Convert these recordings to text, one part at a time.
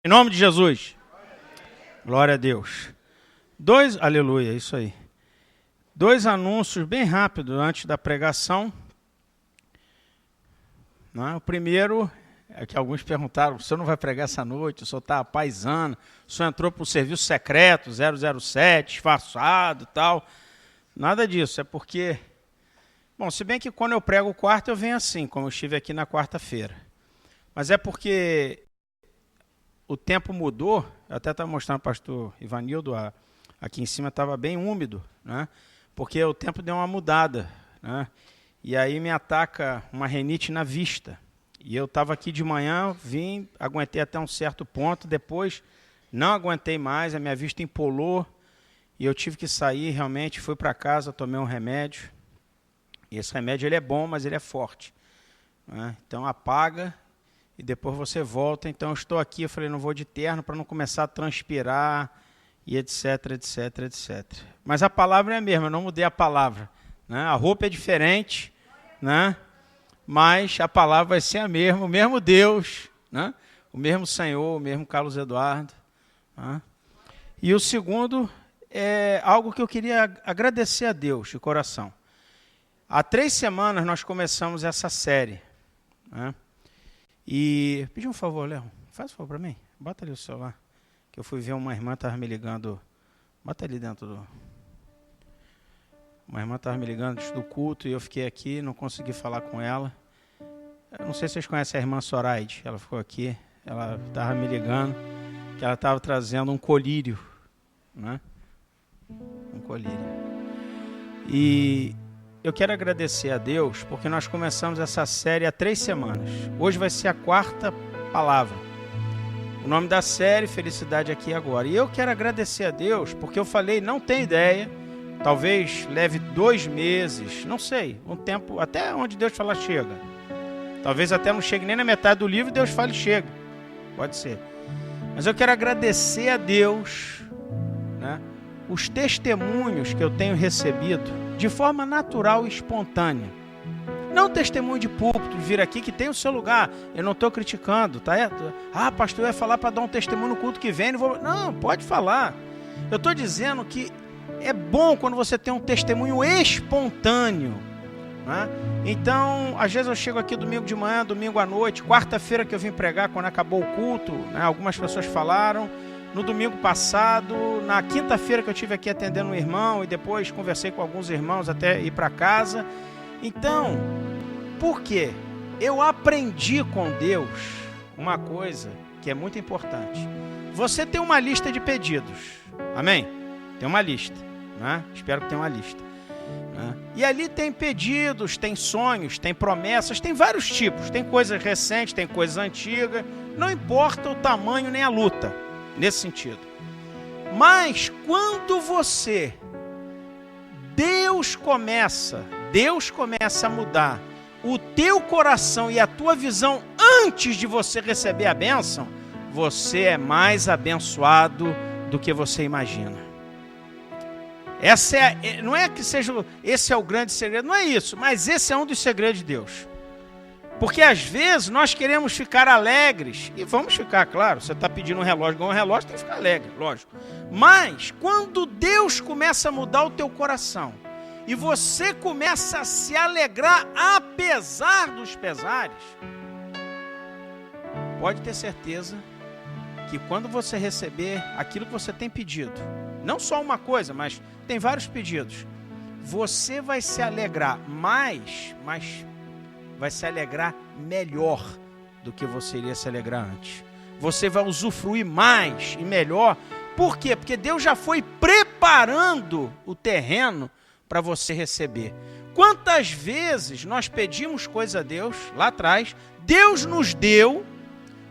Em nome de Jesus. Glória a Deus. Aleluia, isso aí. 2 anúncios bem rápidos antes da pregação. O primeiro é que alguns perguntaram, o senhor não vai pregar essa noite, o senhor está paisano, o senhor entrou para o serviço secreto, 007, disfarçado e tal. Nada disso, é porque... Bom, se bem que quando eu prego o quarto eu venho assim, como eu estive aqui na quarta-feira. Mas é porque o tempo mudou, eu até estava mostrando ao pastor Ivanildo, aqui em cima estava bem úmido, né? Porque o tempo deu uma mudada, né? E aí me ataca uma rinite na vista. E eu estava aqui de manhã, aguentei até um certo ponto, depois não aguentei mais, a minha vista empolou, e eu tive que sair realmente, fui para casa, tomei um remédio. E esse remédio ele é bom, mas ele é forte, né? Então apaga e depois você volta. Então eu estou aqui, eu falei, não vou de terno para não começar a transpirar e etc, etc, etc. Mas a palavra é a mesma, eu não mudei a palavra, né? A roupa é diferente, né? Mas a palavra vai ser a mesma, o mesmo Deus, né? O mesmo Senhor, o mesmo Carlos Eduardo, né? E o segundo é algo que eu queria agradecer a Deus de coração. Há 3 semanas nós começamos essa série, né? E pedi um favor, Léo, faz um favor para mim, bota ali o celular, que eu fui ver uma irmã estava me ligando, bota ali dentro do... Uma irmã estava me ligando antes do culto e eu fiquei aqui, não consegui falar com ela. Eu não sei se vocês conhecem a irmã Soraide, ela ficou aqui, ela estava me ligando, que ela estava trazendo um colírio, né? Um colírio. E eu quero agradecer a Deus, porque nós começamos essa série há 3 semanas. Hoje vai ser a 4ª palavra. O nome da série, Felicidade Aqui e Agora. E eu quero agradecer a Deus, porque eu falei, não tem ideia, talvez leve 2 meses, não sei, um tempo, até onde Deus fala chega. Talvez até não chegue nem na metade do livro, Deus fale chega. Pode ser. Mas eu quero agradecer a Deus, né, os testemunhos que eu tenho recebido de forma natural e espontânea. Não testemunho de púlpito, vir aqui que tem o seu lugar. Eu não estou criticando, tá? Pastor, eu ia falar para dar um testemunho no culto que vem. Não, pode falar. Eu estou dizendo que é bom quando você tem um testemunho espontâneo, né? Então, às vezes eu chego aqui domingo de manhã, domingo à noite, quarta-feira que eu vim pregar, quando acabou o culto, né? Algumas pessoas falaram. No domingo passado, na quinta-feira que eu estive aqui atendendo um irmão e depois conversei com alguns irmãos até ir para casa. Então, por quê? Eu aprendi com Deus uma coisa que é muito importante. Você tem uma lista de pedidos, amém? Tem uma lista, né? Espero que tenha uma lista, né? E ali tem pedidos, tem sonhos, tem promessas, tem vários tipos. Tem coisas recentes, tem coisas antigas. Não importa o tamanho nem a luta. Nesse sentido. Mas quando Deus começa a mudar o teu coração e a tua visão antes de você receber a bênção, você é mais abençoado do que você imagina. Não é que seja, esse é o grande segredo, não é isso, mas esse é um dos segredos de Deus. Porque às vezes nós queremos ficar alegres, e vamos ficar, claro, você está pedindo um relógio, ganhar um relógio, tem que ficar alegre, lógico. Mas quando Deus começa a mudar o teu coração, e você começa a se alegrar apesar dos pesares, pode ter certeza que quando você receber aquilo que você tem pedido, não só uma coisa, mas tem vários pedidos, você vai se alegrar mais vai se alegrar melhor do que você iria se alegrar antes. Você vai usufruir mais e melhor. Por quê? Porque Deus já foi preparando o terreno para você receber. Quantas vezes nós pedimos coisa a Deus, lá atrás, Deus nos deu,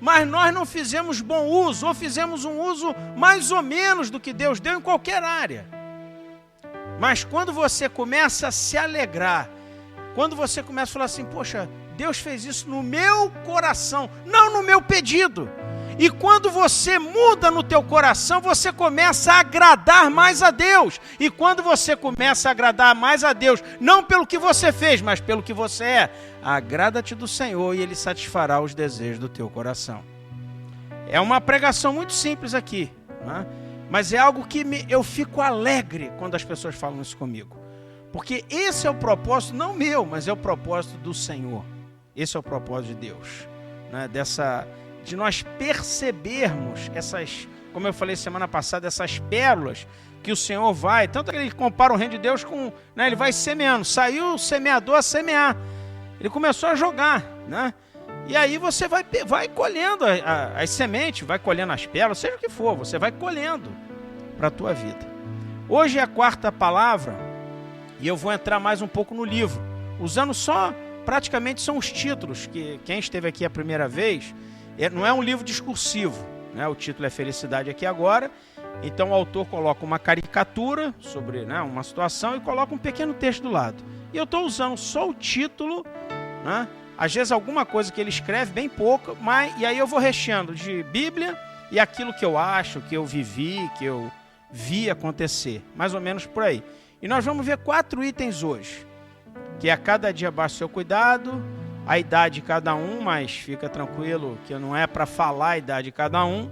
mas nós não fizemos bom uso, ou fizemos um uso mais ou menos do que Deus deu em qualquer área. Mas quando você começa a se alegrar, quando você começa a falar assim, poxa, Deus fez isso no meu coração, não no meu pedido. E quando você muda no teu coração, você começa a agradar mais a Deus. E quando você começa a agradar mais a Deus, não pelo que você fez, mas pelo que você é, agrada-te do Senhor e Ele satisfará os desejos do teu coração. É uma pregação muito simples aqui, né? Mas é algo que eu fico alegre quando as pessoas falam isso comigo. Porque esse é o propósito, não meu, mas é o propósito do Senhor. Esse é o propósito de Deus, né? De nós percebermos essas, como eu falei semana passada, essas pérolas que o Senhor vai, tanto que ele compara o reino de Deus com, né, ele vai semeando, saiu o semeador a semear, ele começou a jogar, né? E aí você vai colhendo as sementes, vai colhendo as pérolas, seja o que for, você vai colhendo para a tua vida. Hoje é a quarta palavra e eu vou entrar mais um pouco no livro, usando só, praticamente são os títulos, que quem esteve aqui a primeira vez, não é um livro discursivo, né? O título é Felicidade Aqui Agora, então o autor coloca uma caricatura sobre, né, uma situação e coloca um pequeno texto do lado. E eu estou usando só o título, né? Às vezes alguma coisa que ele escreve, bem pouco, e aí eu vou recheando de Bíblia e aquilo que eu acho, que eu vivi, que eu vi acontecer, mais ou menos por aí. E nós vamos ver 4 itens hoje, que é a cada dia abaixo do seu cuidado, a idade de cada um, mas fica tranquilo que não é para falar a idade de cada um,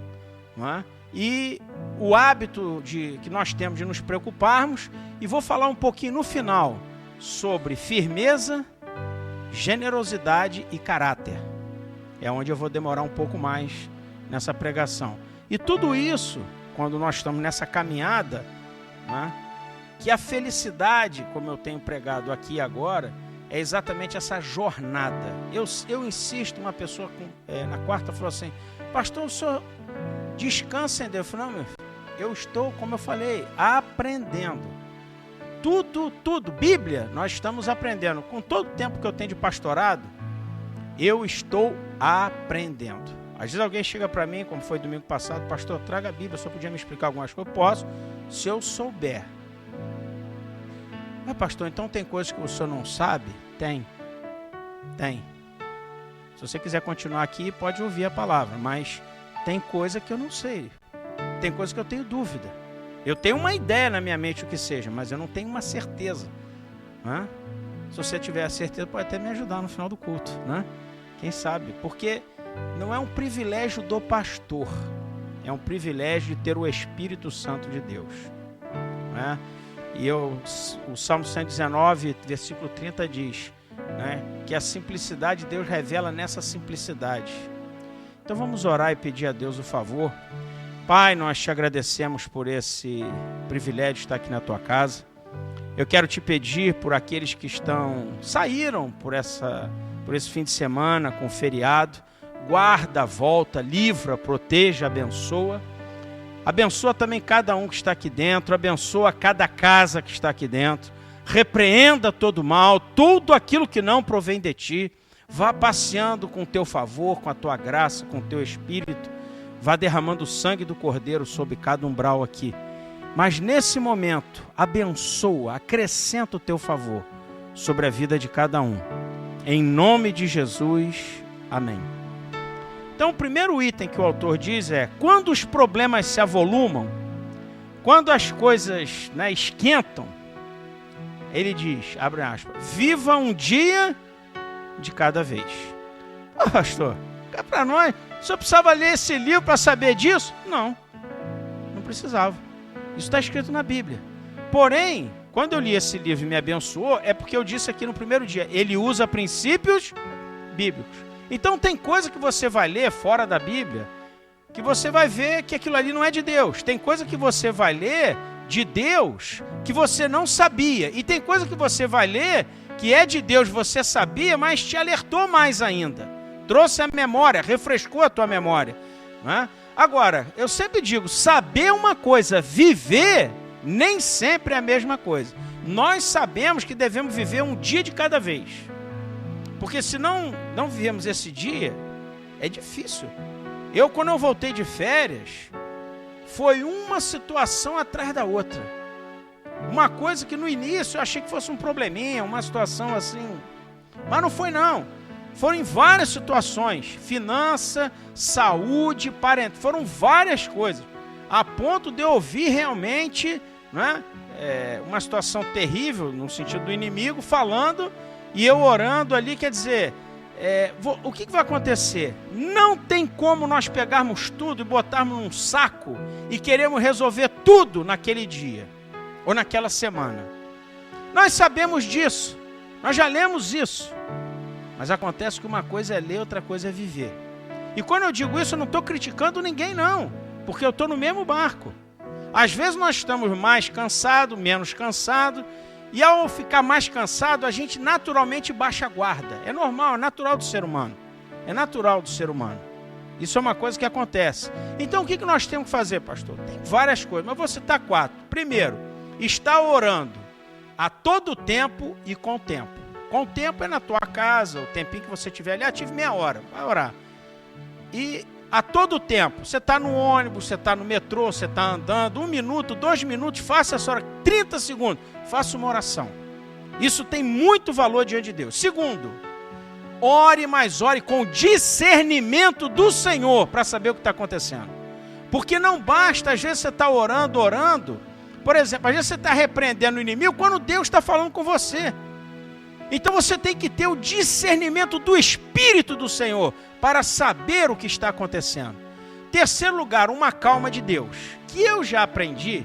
né? E o hábito que nós temos de nos preocuparmos, e vou falar um pouquinho no final sobre firmeza, generosidade e caráter. É onde eu vou demorar um pouco mais nessa pregação. E tudo isso, quando nós estamos nessa caminhada, né, que a felicidade, como eu tenho pregado aqui e agora, é exatamente essa jornada. Eu insisto, uma pessoa na quarta falou assim, pastor, o senhor descansa em Deus. Eu falei, não, meu filho, eu estou, como eu falei, aprendendo. Tudo, Bíblia, nós estamos aprendendo. Com todo o tempo que eu tenho de pastorado, eu estou aprendendo. Às vezes alguém chega para mim, como foi domingo passado, pastor, traga a Bíblia, só podia me explicar algumas coisas. Eu posso, se eu souber. Mas pastor, então tem coisas que o senhor não sabe? Tem. Se você quiser continuar aqui, pode ouvir a palavra, mas tem coisa que eu não sei. Tem coisa que eu tenho dúvida. Eu tenho uma ideia na minha mente o que seja, mas eu não tenho uma certeza, né? Se você tiver a certeza, pode até me ajudar no final do culto, né? Quem sabe? Porque não é um privilégio do pastor, é um privilégio de ter o Espírito Santo de Deus, né? E o Salmo 119, versículo 30 diz, né, que a simplicidade de Deus revela nessa simplicidade. Então vamos orar e pedir a Deus o favor. Pai, nós te agradecemos por esse privilégio de estar aqui na tua casa. Eu quero te pedir por aqueles que saíram por esse fim de semana com feriado. Guarda, volta, livra, proteja, abençoa. Abençoa também cada um que está aqui dentro. Abençoa cada casa que está aqui dentro. Repreenda todo mal, tudo aquilo que não provém de ti. Vá passeando com o teu favor, com a tua graça, com o teu Espírito. Vá derramando o sangue do Cordeiro sobre cada umbral aqui. Mas nesse momento, abençoa, acrescenta o teu favor sobre a vida de cada um. Em nome de Jesus, amém. Então o primeiro item que o autor diz é, quando os problemas se avolumam, quando as coisas, né, esquentam, ele diz, abre aspas, viva um dia de cada vez. Pastor, cá para nós, o senhor precisava ler esse livro para saber disso? Não precisava. Isso está escrito na Bíblia. Porém, quando eu li esse livro e me abençoou, é porque eu disse aqui no primeiro dia, ele usa princípios bíblicos. Então tem coisa que você vai ler fora da Bíblia, que você vai ver que aquilo ali não é de Deus. Tem coisa que você vai ler de Deus, que você não sabia. E tem coisa que você vai ler, que é de Deus, você sabia, mas te alertou mais ainda. Trouxe a memória, refrescou a tua memória, né? Agora, eu sempre digo, saber uma coisa, viver, nem sempre é a mesma coisa. Nós sabemos que devemos viver um dia de cada vez. Porque se não vivemos esse dia, é difícil. Quando eu voltei de férias, foi uma situação atrás da outra. Uma coisa que no início eu achei que fosse um probleminha, uma situação assim. Mas não foi não. Foram em várias situações, finança, saúde, parente, foram várias coisas, a ponto de eu ouvir realmente, né, uma situação terrível, no sentido do inimigo, falando, e eu orando ali, quer dizer, o que vai acontecer? Não tem como nós pegarmos tudo e botarmos num saco e queremos resolver tudo naquele dia ou naquela semana. Nós sabemos disso, nós já lemos isso, mas acontece que uma coisa é ler, outra coisa é viver. E quando eu digo isso, eu não estou criticando ninguém não, porque eu estou no mesmo barco. Às vezes nós estamos mais cansados, menos cansados, e ao ficar mais cansado, a gente naturalmente baixa a guarda. É normal, é natural do ser humano. É natural do ser humano. Isso é uma coisa que acontece. Então o que nós temos que fazer, pastor? Tem várias coisas, mas vou citar 4. Primeiro, está orando a todo tempo e com tempo. Com tempo é na tua casa, o tempinho que você tiver ali, tive meia hora, vai orar. E a todo tempo, você está no ônibus, você está no metrô, você está andando, 1 minuto, 2 minutos, faça essa hora, 30 segundos, faça uma oração. Isso tem muito valor diante de Deus. Segundo, ore, mas ore com discernimento do Senhor para saber o que está acontecendo. Porque não basta, às vezes você está orando, por exemplo, às vezes você está repreendendo o inimigo quando Deus está falando com você. Então você tem que ter o discernimento do Espírito do Senhor para saber o que está acontecendo. Terceiro lugar, uma calma de Deus, que eu já aprendi,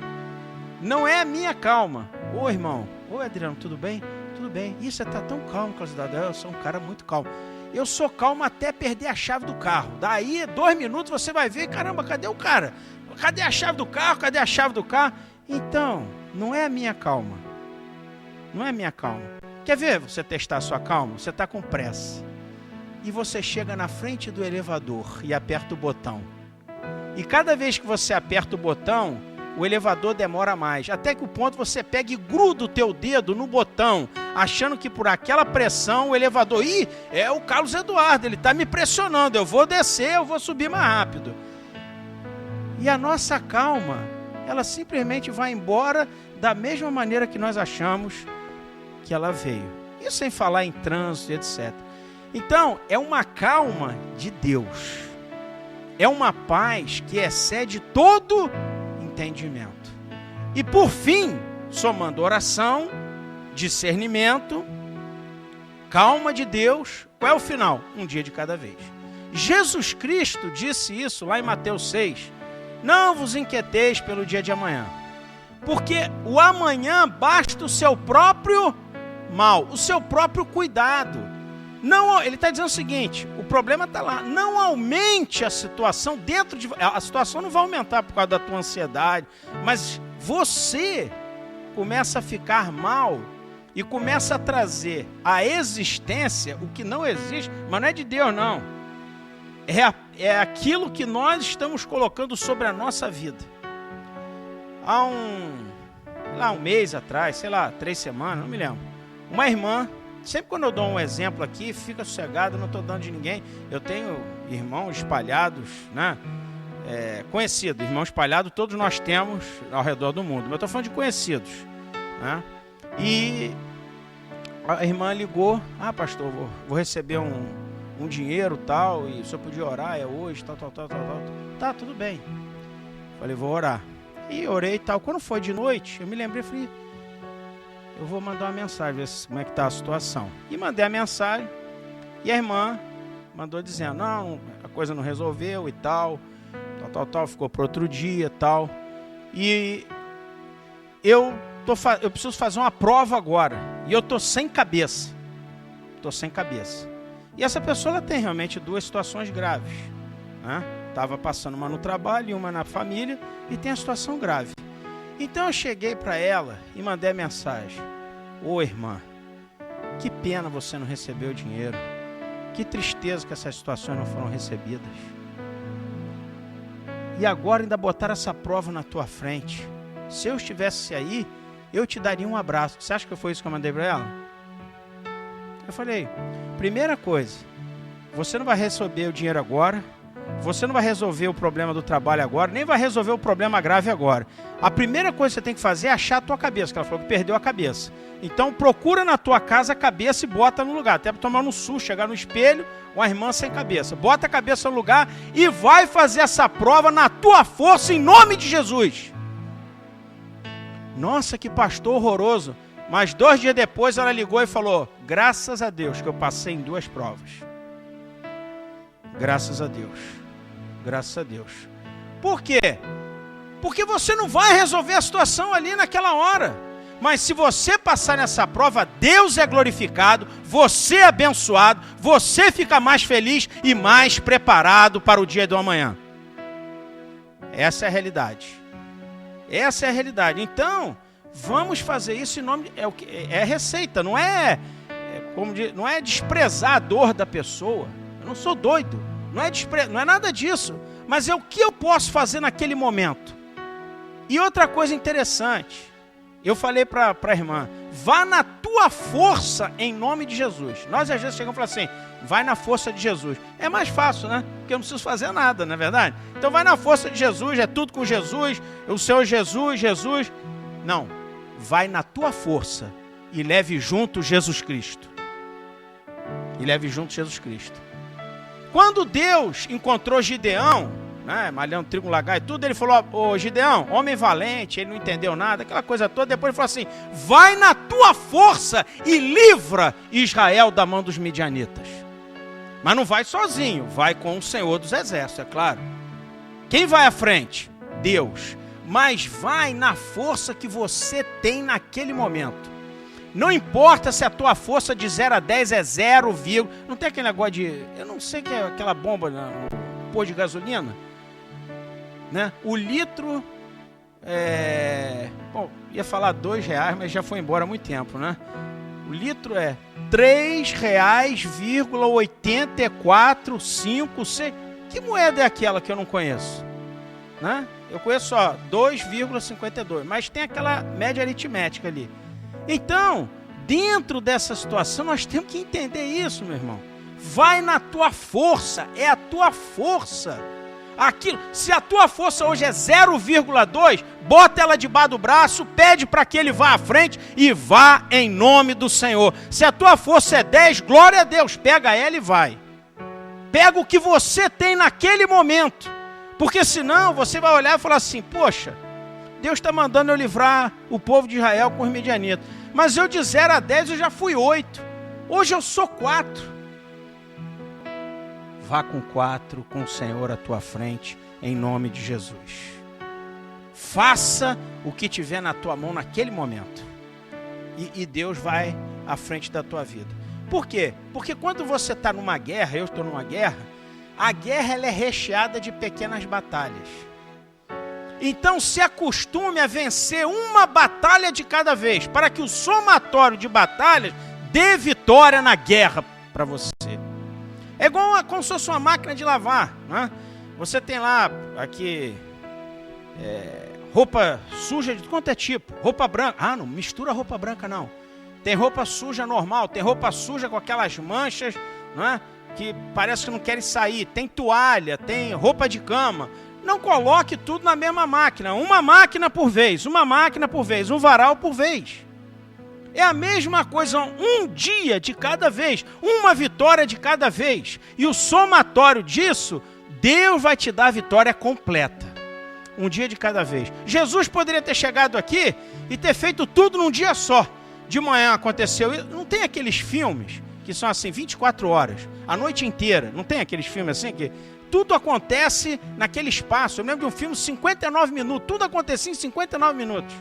não é a minha calma. Ô irmão, Adriano, tudo bem? Tudo bem. Ih, você está tão calmo, Clausidade. Eu sou um cara muito calmo. Eu sou calmo até perder a chave do carro. Daí, 2 minutos, você vai ver, caramba, cadê o cara? Cadê a chave do carro? Cadê a chave do carro? Então, não é a minha calma. Não é a minha calma. Quer ver você testar a sua calma? Você está com pressa. E você chega na frente do elevador e aperta o botão. E cada vez que você aperta o botão, o elevador demora mais. Até que o ponto você pega e gruda o teu dedo no botão, achando que por aquela pressão o elevador... Ih, é o Carlos Eduardo, ele está me pressionando. Eu vou descer, eu vou subir mais rápido. E a nossa calma, ela simplesmente vai embora da mesma maneira que nós achamos que ela veio. Isso sem falar em trânsito, etc. Então, é uma calma de Deus. É uma paz que excede todo entendimento. E por fim, somando oração, discernimento, calma de Deus, qual é o final? Um dia de cada vez. Jesus Cristo disse isso lá em Mateus 6. Não vos inquieteis pelo dia de amanhã, porque o amanhã basta o seu próprio mal, o seu próprio cuidado. Não, ele está dizendo o seguinte, o problema está lá, não aumente a situação dentro de... A situação não vai aumentar por causa da tua ansiedade, mas você começa a ficar mal e começa a trazer à existência o que não existe, mas não é de Deus não. É aquilo que nós estamos colocando sobre a nossa vida. Há um mês atrás, 3 semanas, não me lembro. Uma irmã, sempre quando eu dou um exemplo aqui, fica sossegado, eu não estou dando de ninguém. Eu tenho irmãos espalhados, né? Conhecidos, irmãos espalhados, todos nós temos ao redor do mundo. Mas eu estou falando de conhecidos, né? E a irmã ligou, pastor, vou receber um dinheiro tal, e o senhor podia orar, é hoje, tal. Tá, tudo bem. Falei, vou orar. E orei e tal. Quando foi de noite, eu me lembrei, falei, eu vou mandar uma mensagem, ver como é que está a situação. E mandei a mensagem, e a irmã mandou dizendo, não, a coisa não resolveu e tal, ficou para outro dia e tal. E eu preciso fazer uma prova agora, e eu estou sem cabeça. E essa pessoa ela tem realmente 2 situações graves, né? Estava passando uma no trabalho e uma na família, e tem a situação grave. Então eu cheguei para ela e mandei a mensagem, ô irmã, que pena você não recebeu o dinheiro, que tristeza que essas situações não foram recebidas. E agora ainda botaram essa prova na tua frente. Se eu estivesse aí, eu te daria um abraço. Você acha que foi isso que eu mandei para ela? Eu falei, primeira coisa, você não vai receber o dinheiro agora, você não vai resolver o problema do trabalho agora, nem vai resolver o problema grave agora. A primeira coisa que você tem que fazer é achar a tua cabeça, que ela falou que perdeu a cabeça. Então procura na tua casa a cabeça e bota no lugar, até para tomar um susto, chegar no espelho, uma irmã sem cabeça. Bota a cabeça no lugar e vai fazer essa prova na tua força, em nome de Jesus. Nossa, que pastor horroroso. Mas 2 dias depois ela ligou e falou, graças a Deus que eu passei em 2 provas. Graças a Deus. Graças a Deus. Por quê? Porque você não vai resolver a situação ali naquela hora. Mas se você passar nessa prova, Deus é glorificado, você é abençoado, você fica mais feliz e mais preparado para o dia do amanhã. Essa é a realidade. Essa é a realidade. Então, vamos fazer isso em nome... É receita, não é desprezar a dor da pessoa. Eu não sou doido. Não é nada disso. Mas é o que eu posso fazer naquele momento. E outra coisa interessante. Eu falei para a irmã, vá na tua força em nome de Jesus. Nós às vezes chegamos e falamos assim, vai na força de Jesus. É mais fácil, né? Porque eu não preciso fazer nada, não é verdade? Então vai na força de Jesus, é tudo com Jesus, o Senhor Jesus. Não, vai na tua força e leve junto Jesus Cristo. Quando Deus encontrou Gideão, né, malhando trigo, lagar e tudo, ele falou, ô Gideão, homem valente, ele não entendeu nada, aquela coisa toda, depois ele falou assim, vai na tua força e livra Israel da mão dos midianitas. Mas não vai sozinho, vai com o Senhor dos Exércitos, é claro. Quem vai à frente? Deus. Mas vai na força que você tem naquele momento. Não importa se a tua força de 0 a 10 é 0, não tem aquele negócio de, eu não sei o que é aquela bomba, um pôr de gasolina, né? O litro bom, ia falar R$2, mas já foi embora há muito tempo, né? O litro é R$3,845. Que moeda é aquela que eu não conheço? Né? Eu conheço só 2,52, mas tem aquela média aritmética ali. Então, dentro dessa situação, nós temos que entender isso, meu irmão. Vai na tua força, é a tua força. Aquilo, se a tua força hoje é 0,2, bota ela debaixo do braço, pede para que ele vá à frente e vá em nome do Senhor. Se a tua força é 10, glória a Deus, pega ela e vai. Pega o que você tem naquele momento, porque senão você vai olhar e falar assim, poxa, Deus está mandando eu livrar o povo de Israel com os midianitas, mas eu de 0 a 10 eu já fui 8, hoje eu sou 4. Vá com 4, com o Senhor à tua frente, em nome de Jesus. Faça o que tiver na tua mão naquele momento. E Deus vai à frente da tua vida. Por quê? Porque quando você está numa guerra, eu estou numa guerra, a guerra ela é recheada de pequenas batalhas. Então se acostume a vencer uma batalha de cada vez, para que o somatório de batalhas dê vitória na guerra para você. É igual como se fosse uma máquina de lavar, né? Você tem lá, aqui, roupa suja de quanto é tipo? Roupa branca. Ah, não mistura roupa branca, não. Tem roupa suja normal, tem roupa suja com aquelas manchas, né, que parece que não querem sair. Tem toalha, tem roupa de cama. Não coloque tudo na mesma máquina. Uma máquina por vez, um varal por vez. É a mesma coisa, um dia de cada vez, uma vitória de cada vez. E o somatório disso, Deus vai te dar a vitória completa. Um dia de cada vez. Jesus poderia ter chegado aqui e ter feito tudo num dia só. De manhã aconteceu isso. Não tem aqueles filmes que são assim, 24 horas, a noite inteira. Não tem aqueles filmes assim que tudo acontece naquele espaço. Eu lembro de um filme, 59 minutos. Tudo acontecia em 59 minutos.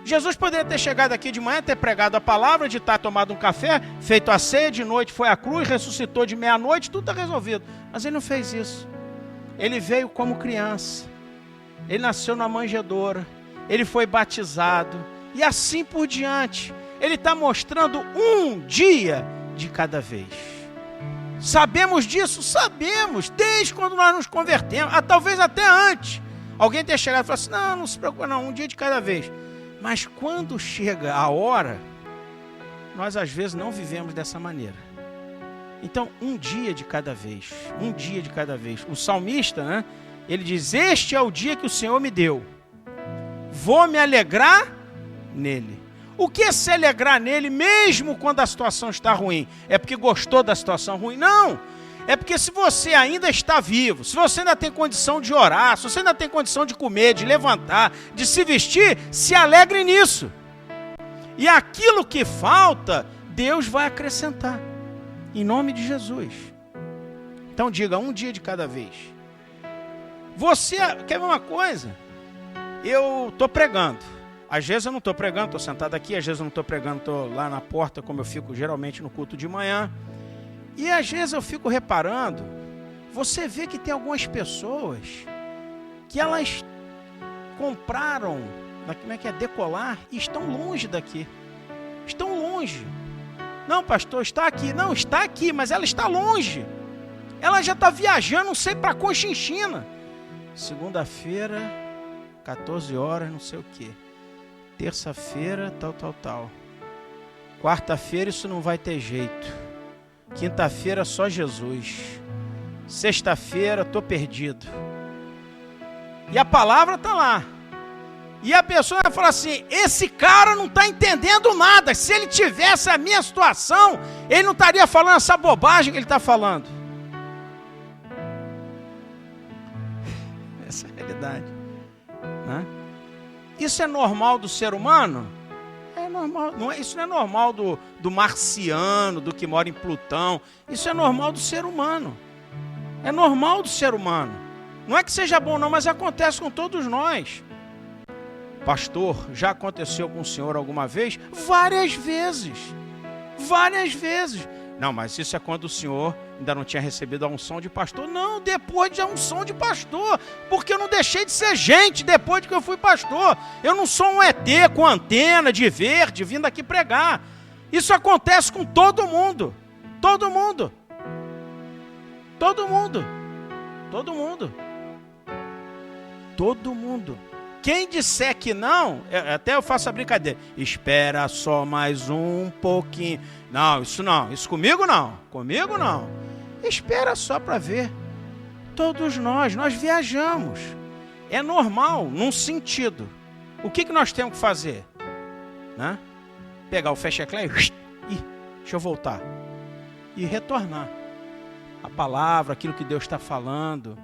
Jesus poderia ter chegado aqui de manhã, ter pregado a palavra, de estar tomado um café, feito a ceia, de noite foi à cruz, ressuscitou de meia-noite, tudo está resolvido. Mas ele não fez isso. Ele veio como criança. Ele nasceu na manjedoura. Ele foi batizado. E assim por diante. Ele está mostrando um dia de cada vez. Sabemos disso? Sabemos. Desde quando nós nos convertemos. Talvez até antes. Alguém tenha chegado e falado assim, não se preocupe não, um dia de cada vez. Mas quando chega a hora, nós às vezes não vivemos dessa maneira. Então, um dia de cada vez, um dia de cada vez. O salmista, né, ele diz, este é o dia que o Senhor me deu. Vou me alegrar nele. O que é se alegrar nele mesmo quando a situação está ruim? É porque gostou da situação ruim? Não! É porque se você ainda está vivo, se você ainda tem condição de orar, se você ainda tem condição de comer, de levantar, de se vestir, se alegre nisso. E aquilo que falta, Deus vai acrescentar. Em nome de Jesus. Então diga, um dia de cada vez. Você quer ver uma coisa? Eu estou pregando. Às vezes eu não estou pregando, estou sentado aqui. Às vezes eu não estou pregando, estou lá na porta, como eu fico geralmente no culto de manhã. E às vezes eu fico reparando, você vê que tem algumas pessoas que elas compraram, como é que é, Decolar, e estão longe daqui. Estão longe. Não, pastor, está aqui. Não, está aqui, mas ela está longe. Ela já está viajando, não sei para Cochinchina. Segunda-feira, 14 horas, não sei o quê. Terça-feira, tal. Quarta-feira, isso não vai ter jeito. Quinta-feira, só Jesus. Sexta-feira, estou perdido. E a palavra está lá. E a pessoa vai falar assim, esse cara não está entendendo nada. Se ele tivesse a minha situação, ele não estaria falando essa bobagem que ele está falando. Essa é a realidade. Né? Isso é normal do ser humano? É normal. Isso não é normal do marciano, do que mora em Plutão. Isso é normal do ser humano. É normal do ser humano. Não é que seja bom não, mas acontece com todos nós. Pastor, já aconteceu com o senhor alguma vez? Várias vezes. Várias vezes. Não, mas isso é quando o senhor ainda não tinha recebido a unção de pastor. Não, depois de a unção de pastor. Porque eu não deixei de ser gente depois que eu fui pastor. Eu não sou um ET com antena de verde vindo aqui pregar. Isso acontece com todo mundo. Todo mundo. Todo mundo. Todo mundo. Todo mundo. Quem disser que não, até eu faço a brincadeira. Espera só mais um pouquinho. Não, isso comigo não. Comigo não. Espera só para ver. Todos nós viajamos. É normal, num sentido. O que nós temos que fazer? Né? Pegar o fecha-eclã e deixa eu voltar. E retornar. A palavra, aquilo que Deus está falando,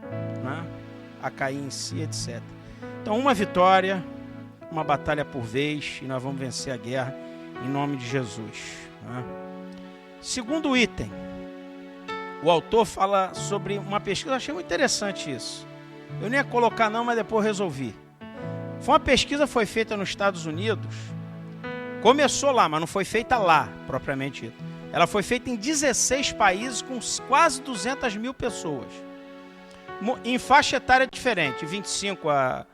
né? A cair em si, etc. Então, uma vitória, uma batalha por vez, e nós vamos vencer a guerra em nome de Jesus. Né? Segundo item, o autor fala sobre uma pesquisa, eu achei muito interessante isso. Eu nem ia colocar não, mas depois resolvi. Foi uma pesquisa que foi feita nos Estados Unidos, começou lá, mas não foi feita lá, propriamente dito. Ela foi feita em 16 países com quase 200 mil pessoas. Em faixa etária diferente, 25 a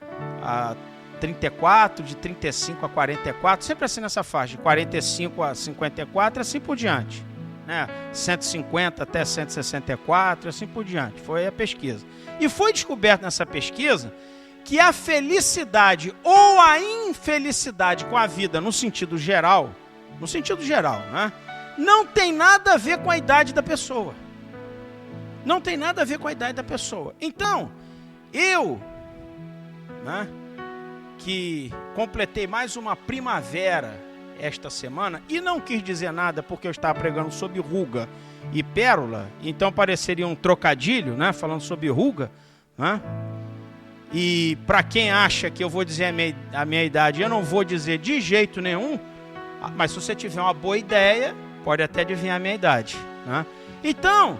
34, de 35 a 44, sempre assim nessa faixa, de 45 a 54, assim por diante. Né? 150 até 164, assim por diante. Foi a pesquisa. E foi descoberto nessa pesquisa que a felicidade ou a infelicidade com a vida, no sentido geral, né? Não tem nada a ver com a idade da pessoa. Não tem nada a ver com a idade da pessoa. Então, eu, né, que completei mais uma primavera esta semana, e não quis dizer nada porque eu estava pregando sobre ruga e pérola, então pareceria um trocadilho, né, falando sobre ruga, né? E para quem acha que eu vou dizer a minha idade, eu não vou dizer de jeito nenhum, mas se você tiver uma boa ideia, pode até adivinhar a minha idade, né? Então,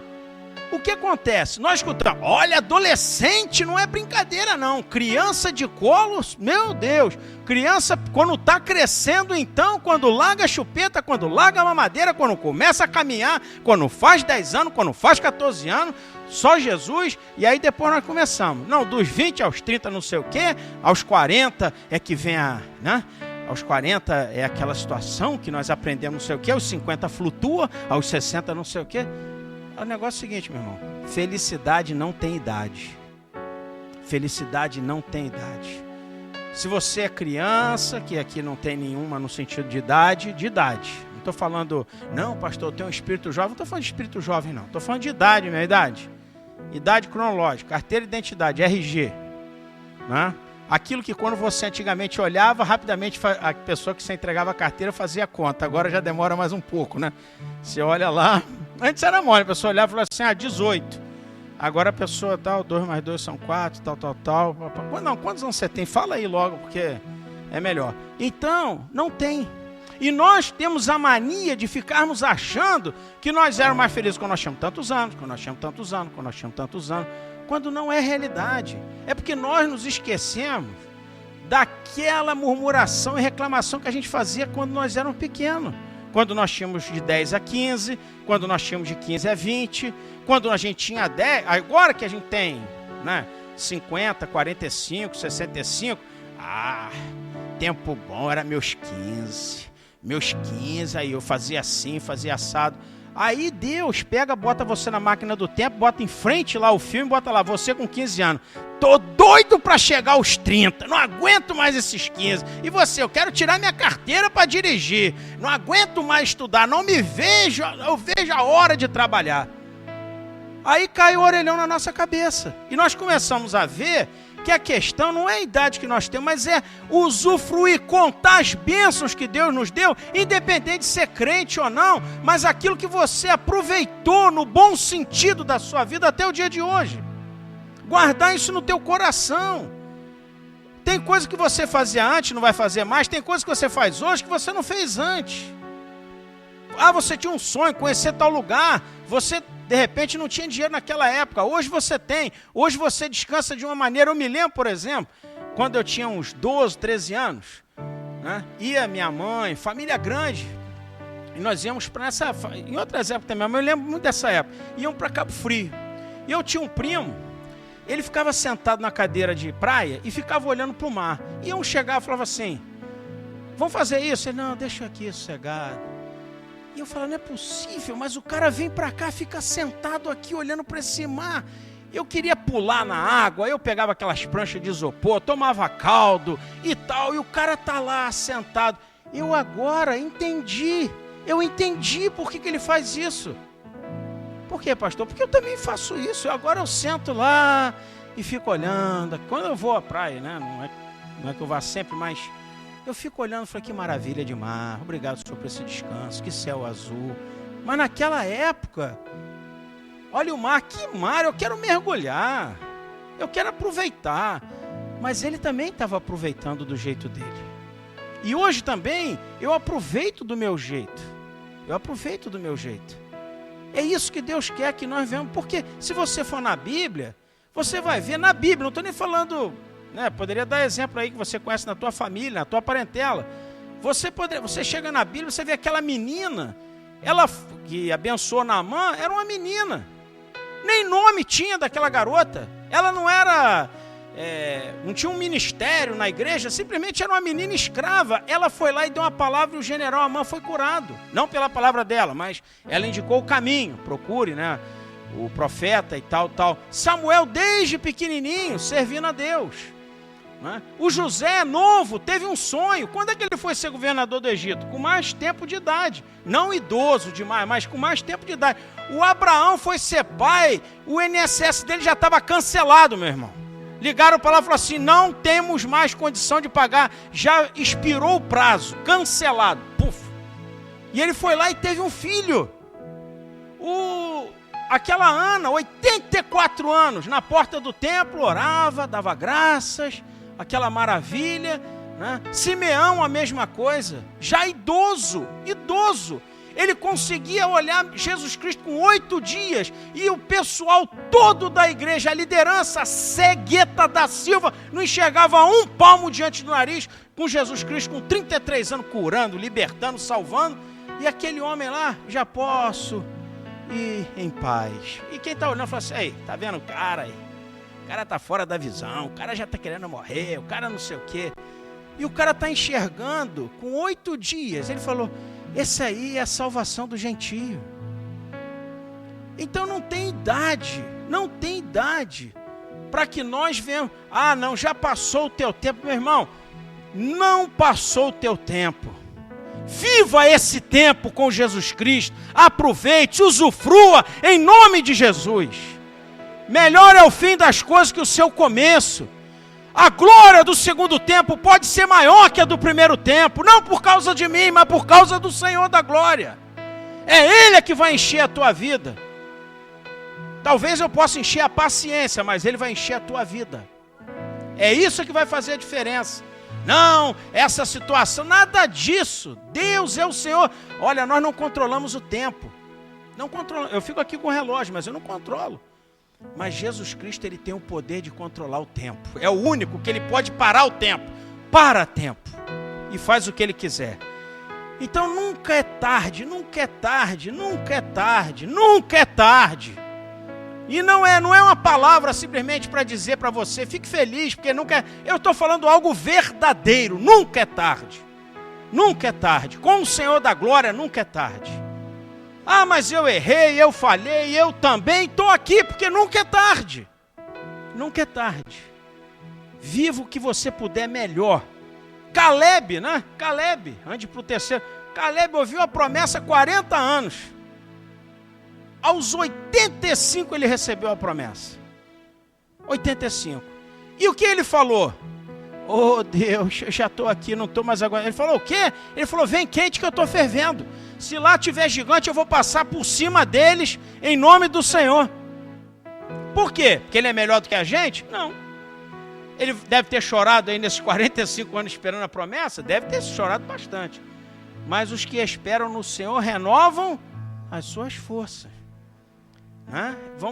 o que acontece? Nós escutamos, olha, adolescente não é brincadeira não, criança de colo, meu Deus, criança quando está crescendo então, quando larga a chupeta, quando larga a mamadeira, quando começa a caminhar, quando faz 10 anos, quando faz 14 anos, só Jesus, e aí depois nós começamos, não, dos 20 aos 30 não sei o que, aos 40 é que vem né? Aos 40 é aquela situação que nós aprendemos não sei o que, aos 50 flutua, aos 60 não sei o que. O negócio é o seguinte, meu irmão, felicidade não tem idade. Felicidade não tem idade. Se você é criança, que aqui não tem nenhuma no sentido de idade. Não estou falando, não, pastor, eu tenho um espírito jovem. Não estou falando de espírito jovem, não. Estou falando de idade, minha idade. Idade cronológica, carteira de identidade, RG. Né? Aquilo que quando você antigamente olhava, rapidamente a pessoa que você entregava a carteira fazia conta. Agora já demora mais um pouco, né? Você olha lá, antes era mole, a pessoa olhava e falava assim, 18. Agora a pessoa, 2 mais 2 são 4, tal. Não, quantos anos você tem? Fala aí logo, porque é melhor. Então, não tem. E nós temos a mania de ficarmos achando que nós éramos mais felizes quando nós tínhamos tantos anos, quando não é realidade. É porque nós nos esquecemos daquela murmuração e reclamação que a gente fazia quando nós éramos pequenos. Quando nós tínhamos de 10 a 15, quando nós tínhamos de 15 a 20, quando a gente tinha 10, agora que a gente tem, né, 50, 45, 65, tempo bom era meus 15, aí eu fazia assim, fazia assado. Aí Deus pega, bota você na máquina do tempo, bota em frente lá o filme, bota lá, você com 15 anos. Tô doido para chegar aos 30, não aguento mais esses 15. E você, eu quero tirar minha carteira para dirigir, não aguento mais estudar, não me vejo, eu vejo a hora de trabalhar. Aí cai o orelhão na nossa cabeça. E nós começamos a ver que a questão não é a idade que nós temos, mas é usufruir, contar as bênçãos que Deus nos deu, independente de ser crente ou não, mas aquilo que você aproveitou no bom sentido da sua vida até o dia de hoje. Guardar isso no teu coração. Tem coisa que você fazia antes, não vai fazer mais, tem coisa que você faz hoje que você não fez antes. Você tinha um sonho, conhecer tal lugar, você de repente não tinha dinheiro naquela época, hoje você tem, hoje você descansa de uma maneira. Eu me lembro, por exemplo, quando eu tinha uns 12, 13 anos, né, ia minha mãe, família grande, e nós íamos para essa, em outras épocas também, mas eu lembro muito dessa época, íamos para Cabo Frio, e eu tinha um primo, ele ficava sentado na cadeira de praia e ficava olhando para o mar, e eu chegava e falava assim, vamos fazer isso? Ele, não, deixa aqui sossegado. E eu falava, não é possível, mas o cara vem pra cá, fica sentado aqui olhando para esse mar. Eu queria pular na água, eu pegava aquelas pranchas de isopor, tomava caldo e tal, e o cara tá lá sentado. Eu agora entendi por que ele faz isso. Por quê, pastor? Porque eu também faço isso. Agora eu sento lá e fico olhando. Quando eu vou à praia, né? Não é que eu vá sempre, mas eu fico olhando e falo, que maravilha de mar, obrigado, Senhor, por esse descanso, que céu azul. Mas naquela época, olha o mar, que mar, eu quero mergulhar, eu quero aproveitar. Mas ele também estava aproveitando do jeito dele. E hoje também, eu aproveito do meu jeito. É isso que Deus quer que nós vejamos, porque se você for na Bíblia, você vai ver na Bíblia, não estou nem falando... Poderia dar exemplo aí que você conhece na tua família, na tua parentela. Você chega na Bíblia, você vê aquela menina, ela que abençoou Naamã, era uma menina. Nem nome tinha daquela garota. Ela não era, não tinha um ministério na igreja, simplesmente era uma menina escrava. Ela foi lá e deu uma palavra e o general Naamã foi curado. Não pela palavra dela, mas ela indicou o caminho. Procure, o profeta e tal. Samuel, desde pequenininho, servindo a Deus. O José, novo, teve um sonho. Quando é que ele foi ser governador do Egito? Com mais tempo de idade. Não idoso demais, mas com mais tempo de idade. O Abraão foi ser pai, o INSS dele já estava cancelado, meu irmão. Ligaram para lá e falaram assim, não temos mais condição de pagar, já expirou o prazo, cancelado. Puf. E ele foi lá e teve um filho. Aquela Ana, 84 anos, na porta do templo, orava, dava graças, aquela maravilha, né? Simeão, a mesma coisa, já idoso, ele conseguia olhar Jesus Cristo com 8 dias, e o pessoal todo da igreja, a liderança, a cegueta da Silva, não enxergava um palmo diante do nariz, com Jesus Cristo com 33 anos, curando, libertando, salvando, e aquele homem lá, já posso ir em paz. E quem está olhando fala assim, ei, tá vendo o cara aí? O cara tá fora da visão, o cara já tá querendo morrer, o cara não sei o quê. E o cara tá enxergando com 8 dias. Ele falou, esse aí é a salvação do gentio. Então não tem idade para que nós venhamos, não, já passou o teu tempo. Meu irmão, não passou o teu tempo. Viva esse tempo com Jesus Cristo, aproveite, usufrua em nome de Jesus. Melhor é o fim das coisas que o seu começo. A glória do segundo tempo pode ser maior que a do primeiro tempo, não por causa de mim, mas por causa do Senhor da glória. É Ele que vai encher a tua vida. Talvez eu possa encher a paciência, mas Ele vai encher a tua vida. É isso que vai fazer a diferença. Não, essa situação, nada disso. Deus é o Senhor. Olha, nós não controlamos o tempo. Não controlo. Eu fico aqui com o relógio, mas eu não controlo. Mas Jesus Cristo, ele tem o poder de controlar o tempo. É o único que ele pode parar o tempo. Para tempo. E faz o que ele quiser. Então nunca é tarde, nunca é tarde, nunca é tarde, nunca é tarde. E não é uma palavra simplesmente para dizer para você, fique feliz, porque nunca é. Eu estou falando algo verdadeiro, nunca é tarde. Nunca é tarde. Com o Senhor da glória, nunca é tarde. Ah, mas eu errei, eu falhei, eu também estou aqui, porque nunca é tarde. Nunca é tarde. Viva o que você puder melhor. Caleb, né? Caleb, ande para o terceiro. Caleb ouviu a promessa há 40 anos. Aos 85 ele recebeu a promessa. 85. E o que ele falou? Oh Deus, eu já estou aqui, não estou mais aguardando. Ele falou o quê? Ele falou, vem quente que eu estou fervendo. Se lá tiver gigante, eu vou passar por cima deles em nome do Senhor. Por quê? Porque ele é melhor do que a gente? Não. Ele deve ter chorado aí nesses 45 anos esperando a promessa? Deve ter chorado bastante. Mas os que esperam no Senhor renovam as suas forças.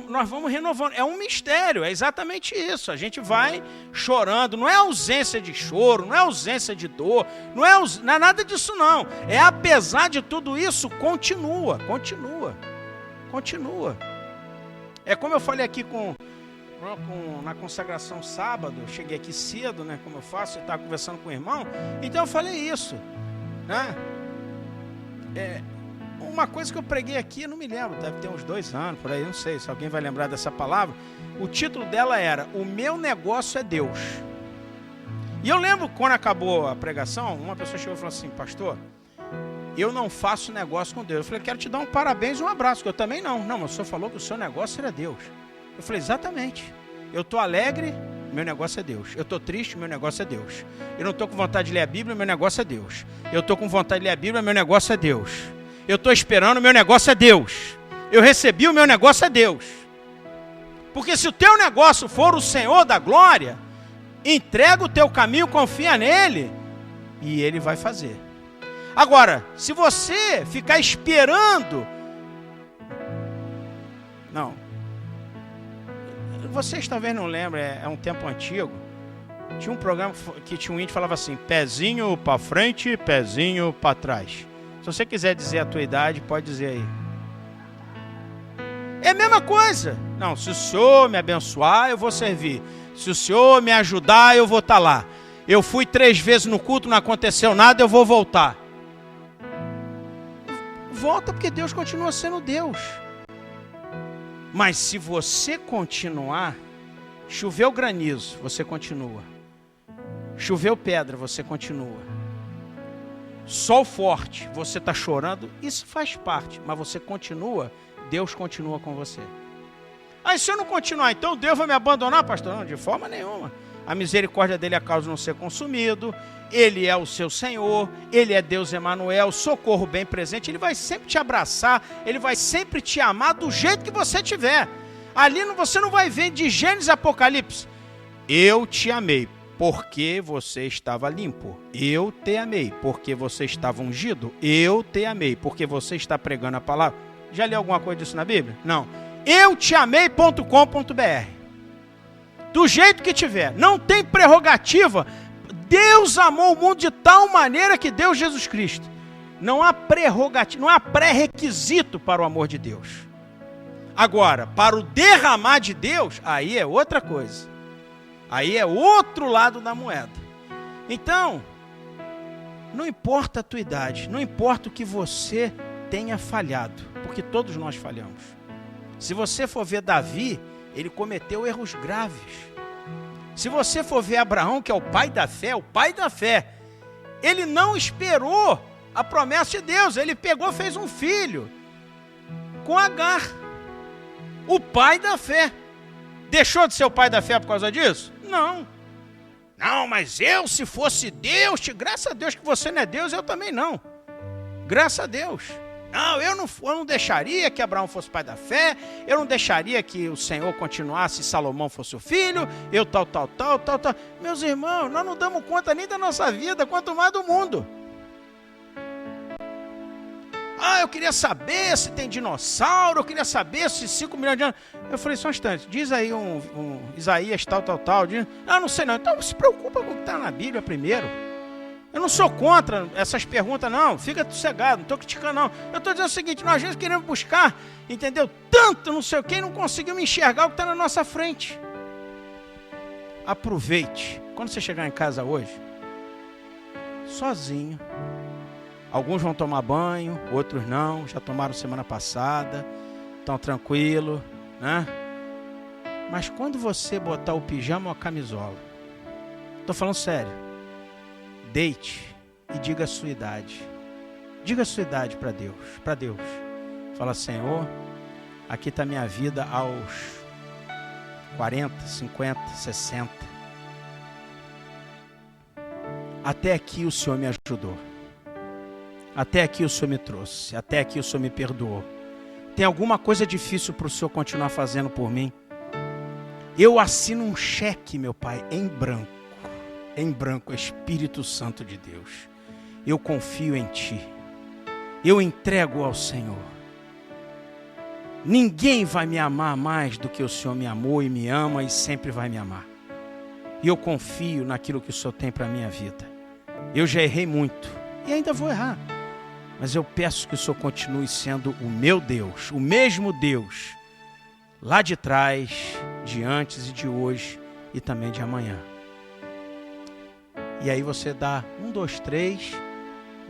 Nós vamos renovando. É um mistério, é exatamente isso. A gente vai chorando. Não é ausência de choro, não é ausência de dor, não é nada disso não. É apesar de tudo isso, continua. É como eu falei aqui na consagração sábado, eu cheguei aqui cedo, né, como eu faço, eu estava conversando com o irmão, então eu falei isso, né? Uma coisa que eu preguei aqui, não me lembro, deve ter uns 2 anos, por aí, não sei, se alguém vai lembrar dessa palavra. O título dela era, o meu negócio é Deus. E eu lembro, quando acabou a pregação, uma pessoa chegou e falou assim, pastor, eu não faço negócio com Deus. Eu falei, quero te dar um parabéns e um abraço, que eu também não. Não, mas o senhor falou que o seu negócio era Deus. Eu falei, exatamente. Eu estou alegre, meu negócio é Deus. Eu estou triste, meu negócio é Deus. Eu não estou com vontade de ler a Bíblia, meu negócio é Deus. Eu estou com vontade de ler a Bíblia, meu negócio é Deus. Eu estou esperando, o meu negócio é Deus. Eu recebi, o meu negócio é Deus. Porque se o teu negócio for o Senhor da glória, entrega o teu caminho, confia nele, e ele vai fazer. Agora, se você ficar esperando... Não. Vocês talvez não lembram, é um tempo antigo. Tinha um programa que tinha um índio que falava assim, pezinho para frente, pezinho para trás. Se você quiser dizer a tua idade, pode dizer aí. É a mesma coisa. Não, se o Senhor me abençoar, eu vou servir. Se o Senhor me ajudar, eu vou estar lá. Eu fui 3 vezes no culto, não aconteceu nada, eu vou voltar. Volta porque Deus continua sendo Deus. Mas se você continuar, choveu granizo, você continua. Choveu pedra, você continua. Sol forte, você está chorando, isso faz parte, mas você continua, Deus continua com você. Aí se eu não continuar, então Deus vai me abandonar, pastor? Não, de forma nenhuma. A misericórdia dele é a causa de não ser consumido, ele é o seu Senhor, ele é Deus Emanuel, socorro bem presente, ele vai sempre te abraçar, ele vai sempre te amar do jeito que você tiver. Ali você não vai ver de Gênesis a Apocalipse. Eu te amei porque você estava limpo. Eu te amei porque você estava ungido. Eu te amei porque você está pregando a palavra. Já leu alguma coisa disso na Bíblia? Não. Eu te amei.com.br. Do jeito que tiver. Não tem prerrogativa. Deus amou o mundo de tal maneira que deu Jesus Cristo. Não há prerrogativa, não há pré-requisito para o amor de Deus. Agora, para o derramar de Deus, aí é outra coisa. Aí é outro lado da moeda. Então, não importa a tua idade, não importa o que você tenha falhado, porque todos nós falhamos. Se você for ver Davi, ele cometeu erros graves. Se você for ver Abraão, que é o pai da fé, ele não esperou a promessa de Deus, ele pegou, fez um filho com Agar, o pai da fé. Deixou de ser o pai da fé por causa disso? Não. Não, mas eu, se fosse Deus, graças a Deus que você não é Deus, eu também não. Graças a Deus. Não, eu não deixaria que Abraão fosse pai da fé, eu não deixaria que o Senhor continuasse e Salomão fosse o filho, eu tal. Meus irmãos, nós não damos conta nem da nossa vida, quanto mais do mundo. Eu queria saber se tem dinossauro, eu queria saber se 5 milhões de anos... Eu falei, só um instante, diz aí um Isaías tal. Diz, não sei não. Então se preocupa com o que está na Bíblia primeiro. Eu não sou contra essas perguntas, não. Fica sossegado, não estou criticando, não. Eu estou dizendo o seguinte, nós às vezes queremos buscar, entendeu? Tanto não sei o que e não conseguimos enxergar o que está na nossa frente. Aproveite. Quando você chegar em casa hoje, sozinho. Alguns vão tomar banho, outros não, já tomaram semana passada, estão tranquilos, né? Mas quando você botar o pijama ou a camisola, estou falando sério, deite e diga a sua idade. Diga a sua idade para Deus. Fala, Senhor, aqui está minha vida aos 40, 50, 60. Até aqui o Senhor me ajudou. Até aqui o Senhor me trouxe. Até aqui o Senhor me perdoou. Tem alguma coisa difícil para o Senhor continuar fazendo por mim? Eu assino um cheque, meu Pai, em branco, Espírito Santo de Deus. Eu confio em Ti. Eu entrego ao Senhor. Ninguém vai me amar mais do que o Senhor me amou e me ama e sempre vai me amar. E eu confio naquilo que o Senhor tem para a minha vida. Eu já errei muito e ainda vou errar. Mas eu peço que o Senhor continue sendo o meu Deus, o mesmo Deus, lá de trás, de antes e de hoje e também de amanhã. E aí você dá 1, 2, 3,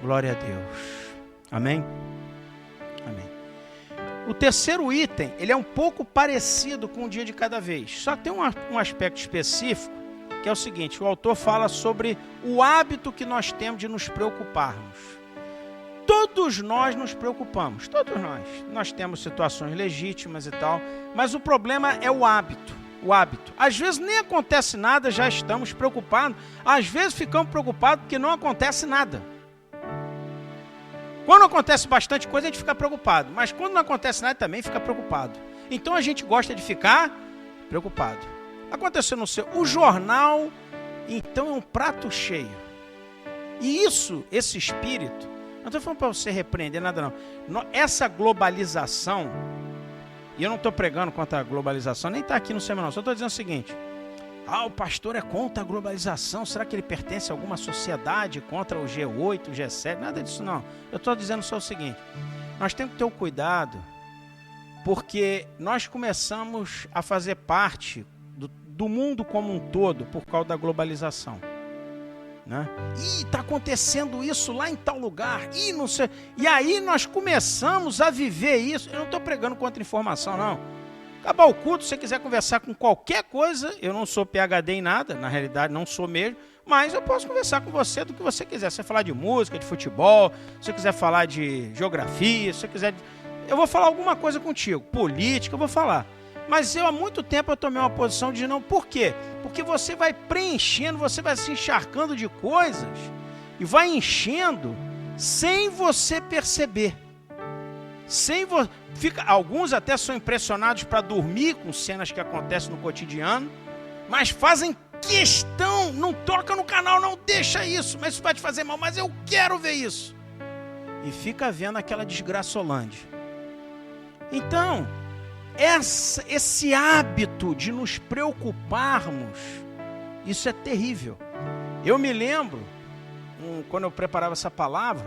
glória a Deus. Amém? Amém. O terceiro item, ele é um pouco parecido com o dia de cada vez. Só que tem um aspecto específico, que é o seguinte, o autor fala sobre o hábito que nós temos de nos preocuparmos. Todos nós nos preocupamos, todos nós. Nós temos situações legítimas e tal, mas o problema é o hábito. Às vezes nem acontece nada, já estamos preocupados. Às vezes ficamos preocupados porque não acontece nada. Quando acontece bastante coisa, a gente fica preocupado. Mas quando não acontece nada, também fica preocupado. Então a gente gosta de ficar preocupado. Aconteceu no seu... O jornal, então, é um prato cheio. E esse espírito... Não estou falando para você repreender nada, não. Essa globalização, e eu não estou pregando contra a globalização, nem está aqui no sermão, só estou dizendo o seguinte, o pastor é contra a globalização, será que ele pertence a alguma sociedade contra o G8, o G7? Nada disso não. Eu estou dizendo só o seguinte, nós temos que ter um cuidado, porque nós começamos a fazer parte do mundo como um todo por causa da globalização. Né? Está acontecendo isso lá em tal lugar, não sei. E aí nós começamos a viver isso. Eu não estou pregando contra informação, não. Acabar o culto, se você quiser conversar com qualquer coisa, eu não sou PhD em nada, na realidade não sou mesmo, mas eu posso conversar com você do que você quiser. Se você falar de música, de futebol, se você quiser falar de geografia, se você quiser... Eu vou falar alguma coisa contigo, política, eu vou falar. Mas há muito tempo eu tomei uma posição de não. Por quê? Porque você vai preenchendo, você vai se encharcando de coisas e vai enchendo sem você perceber. Alguns até são impressionados para dormir com cenas que acontecem no cotidiano, mas fazem questão, não toca no canal, não deixa isso, mas isso vai te fazer mal, mas eu quero ver isso. E fica vendo aquela desgraçolândia. Então... esse hábito de nos preocuparmos, isso é terrível. Eu me lembro, quando eu preparava essa palavra,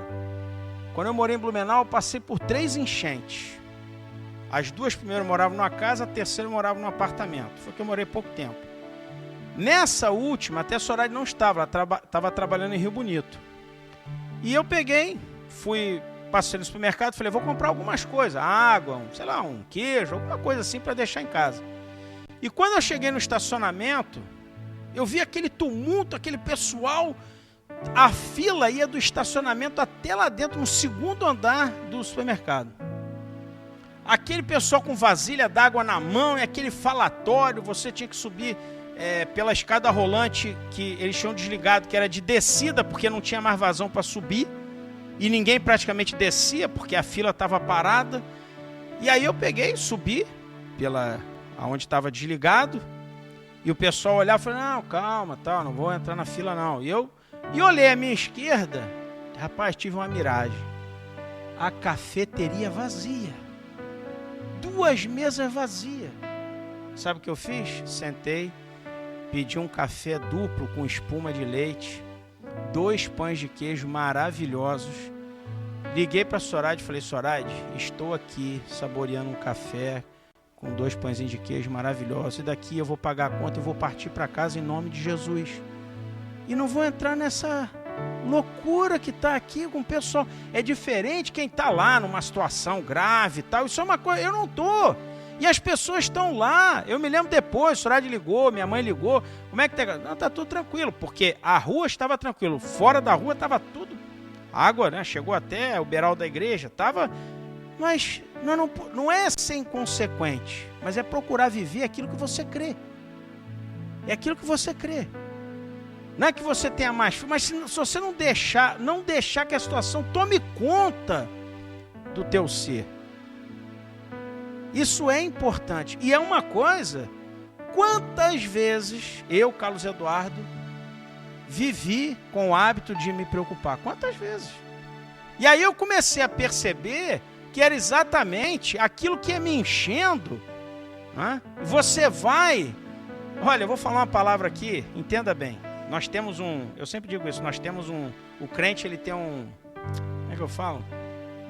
quando eu morei em Blumenau, eu passei por 3 enchentes. As 2 primeiras moravam numa casa, a terceira morava num apartamento. Foi que eu morei pouco tempo. Nessa última, até a Soraya não estava, ela estava trabalhando em Rio Bonito. E eu passei no supermercado, falei, vou comprar algumas coisas, água, um queijo, alguma coisa assim para deixar em casa. E quando eu cheguei no estacionamento, eu vi aquele tumulto, aquele pessoal, a fila ia do estacionamento até lá dentro, no 2º andar do supermercado. Aquele pessoal com vasilha d'água na mão, e aquele falatório, você tinha que subir pela escada rolante, que eles tinham desligado, que era de descida, porque não tinha mais vazão para subir. e ninguém praticamente descia, porque a fila estava parada. E aí eu peguei, subi aonde estava desligado, e o pessoal olhava e falou, não, calma, tal, não vou entrar na fila não. E olhei à minha esquerda, rapaz, tive uma miragem. A cafeteria vazia. 2 mesas vazias. Sabe o que eu fiz? Sentei, pedi um café duplo com espuma de leite, 2 pães de queijo maravilhosos. Liguei para a Sorade e falei, Sorade, estou aqui saboreando um café com 2 pãezinhos de queijo maravilhosos. E daqui eu vou pagar a conta e vou partir para casa em nome de Jesus. E não vou entrar nessa loucura que está aqui com o pessoal. É diferente quem está lá numa situação grave e tal. Isso é uma coisa, eu não estou. E as pessoas estão lá. Eu me lembro depois, a Sorade ligou, minha mãe ligou. Como é que tá? Não, tá tudo tranquilo, porque a rua estava tranquila. Fora da rua estava tudo água, né? Chegou até o beiral da igreja, estava. Mas não é ser inconsequente, mas é procurar viver aquilo que você crê. É aquilo que você crê. Não é que você tenha mais fé, mas se você não deixar que a situação tome conta do teu ser. Isso é importante. E é uma coisa, quantas vezes eu, Carlos Eduardo, vivi com o hábito de me preocupar? Quantas vezes? E aí eu comecei a perceber que era exatamente aquilo que ia me enchendo. Né? Você vai... Olha, eu vou falar uma palavra aqui, entenda bem. Nós temos eu sempre digo isso, o crente ele tem como é que eu falo?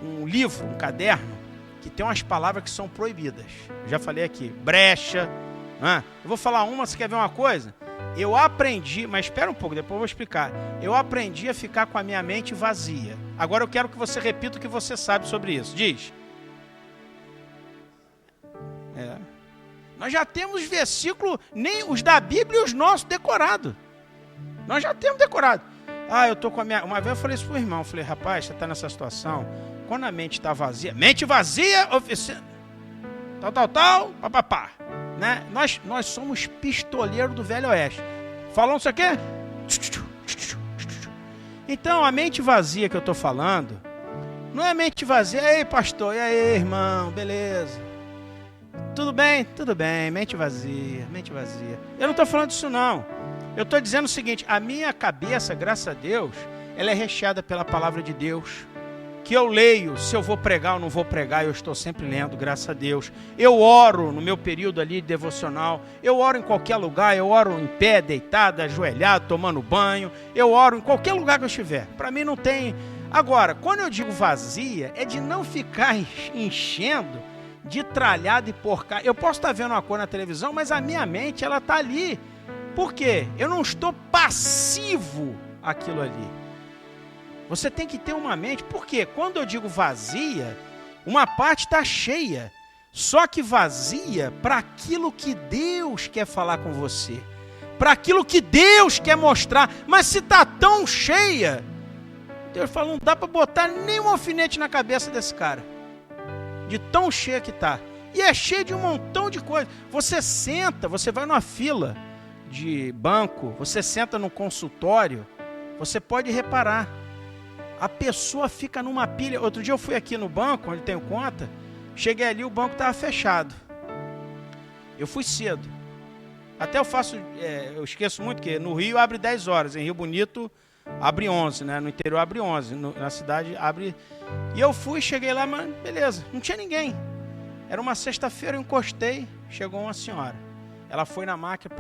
Um livro, um caderno, que tem umas palavras que são proibidas. Eu já falei aqui, brecha, né? Eu vou falar uma, você quer ver uma coisa? Eu aprendi, mas espera um pouco, depois eu vou explicar. Eu aprendi a ficar com a minha mente vazia. Agora eu quero que você repita o que você sabe sobre isso. Diz. Nós já temos versículos, nem os da Bíblia e os nossos decorados. Nós já temos decorado. Eu tô com a minha... Uma vez eu falei isso pro irmão. Eu falei, rapaz, você tá nessa situação. Quando a mente está vazia... Mente vazia, oficina... Tal, papapá. Né? Nós somos pistoleiros do Velho Oeste. Falando isso aqui? Então, a mente vazia que eu tô falando... Não é mente vazia. Ei, pastor. E aí, irmão? Beleza. Tudo bem? Tudo bem. Mente vazia. Eu não tô falando disso, não. Eu estou dizendo o seguinte, a minha cabeça, graças a Deus, ela é recheada pela palavra de Deus, que eu leio, se eu vou pregar ou não vou pregar, eu estou sempre lendo, graças a Deus. Eu oro no meu período ali devocional, eu oro em qualquer lugar, eu oro em pé, deitado, ajoelhado, tomando banho, eu oro em qualquer lugar que eu estiver. Para mim não tem... Agora, quando eu digo vazia, é de não ficar enchendo de tralhada e porcaria. Eu posso estar vendo uma coisa na televisão, mas a minha mente, ela está ali. Por quê? Eu não estou passivo àquilo ali. Você tem que ter uma mente. Por quê? Quando eu digo vazia, uma parte está cheia. Só que vazia para aquilo que Deus quer falar com você. Para aquilo que Deus quer mostrar. Mas se está tão cheia, Deus fala, não dá para botar nem um alfinete na cabeça desse cara. De tão cheia que está. E é cheio de um montão de coisa. Você senta, você vai numa fila de banco, você senta no consultório, você pode reparar, a pessoa fica numa pilha. Outro dia eu fui aqui no banco, onde tenho conta, cheguei ali, o banco estava fechado. Eu fui cedo. Até eu esqueço muito que no Rio abre 10 horas, em Rio Bonito abre 11, né? No interior abre 11, na cidade abre... E eu cheguei lá, mas beleza, não tinha ninguém. Era uma sexta-feira, eu encostei, chegou uma senhora. Ela foi na máquina,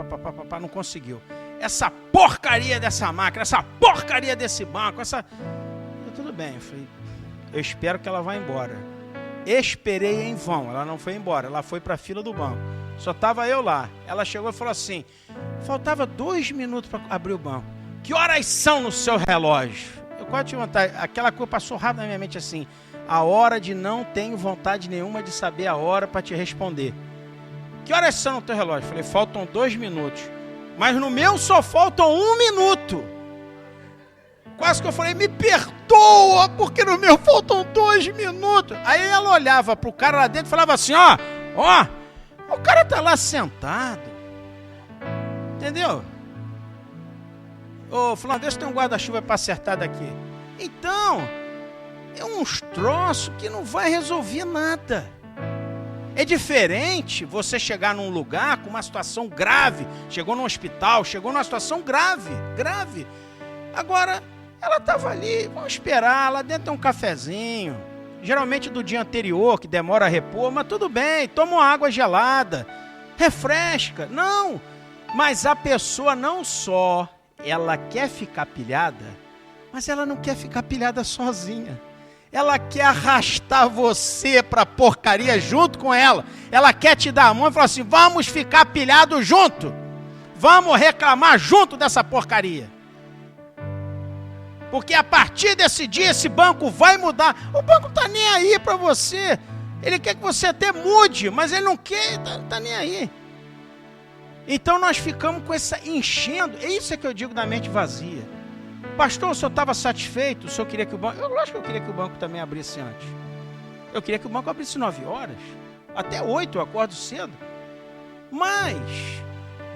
não conseguiu. Essa porcaria dessa máquina, essa porcaria desse banco, tudo bem, eu espero que ela vá embora. Esperei em vão, ela não foi embora, ela foi para a fila do banco. Só estava eu lá. Ela chegou e falou assim, faltava 2 minutos para abrir o banco. Que horas são no seu relógio? Eu quase tive vontade, aquela coisa passou rápido na minha mente assim, a hora de não tenho vontade nenhuma de saber a hora para te responder. Que horas são no teu relógio? Falei, faltam 2 minutos. Mas no meu só faltam 1 minuto. Quase que eu falei, me perdoa, porque no meu faltam 2 minutos. Aí ela olhava pro cara lá dentro e falava assim, ó, o cara tá lá sentado. Entendeu? Ô, fulano, vê se tem um guarda-chuva para acertar daqui. Então, é uns troços que não vai resolver nada. É diferente você chegar num lugar com uma situação grave, chegou num hospital, chegou numa situação grave. Agora, ela estava ali, vamos esperar, lá dentro tem um cafezinho, geralmente do dia anterior, que demora a repor, mas tudo bem, toma uma água gelada, refresca. Não, mas a pessoa não só, ela quer ficar pilhada, mas ela não quer ficar pilhada sozinha. Ela quer arrastar você para a porcaria junto com ela. Ela quer te dar a mão e falar assim, vamos ficar pilhados junto. Vamos reclamar junto dessa porcaria. Porque a partir desse dia, esse banco vai mudar. O banco não está nem aí para você. Ele quer que você até mude, mas ele não quer, tá nem aí. Então nós ficamos com essa enchendo. É isso que eu digo da mente vazia. Pastor, o senhor estava satisfeito? O senhor queria que o banco... Lógico que eu queria que o banco também abrisse antes. Eu queria que o banco abrisse 9 horas. Até 8 eu acordo cedo. Mas,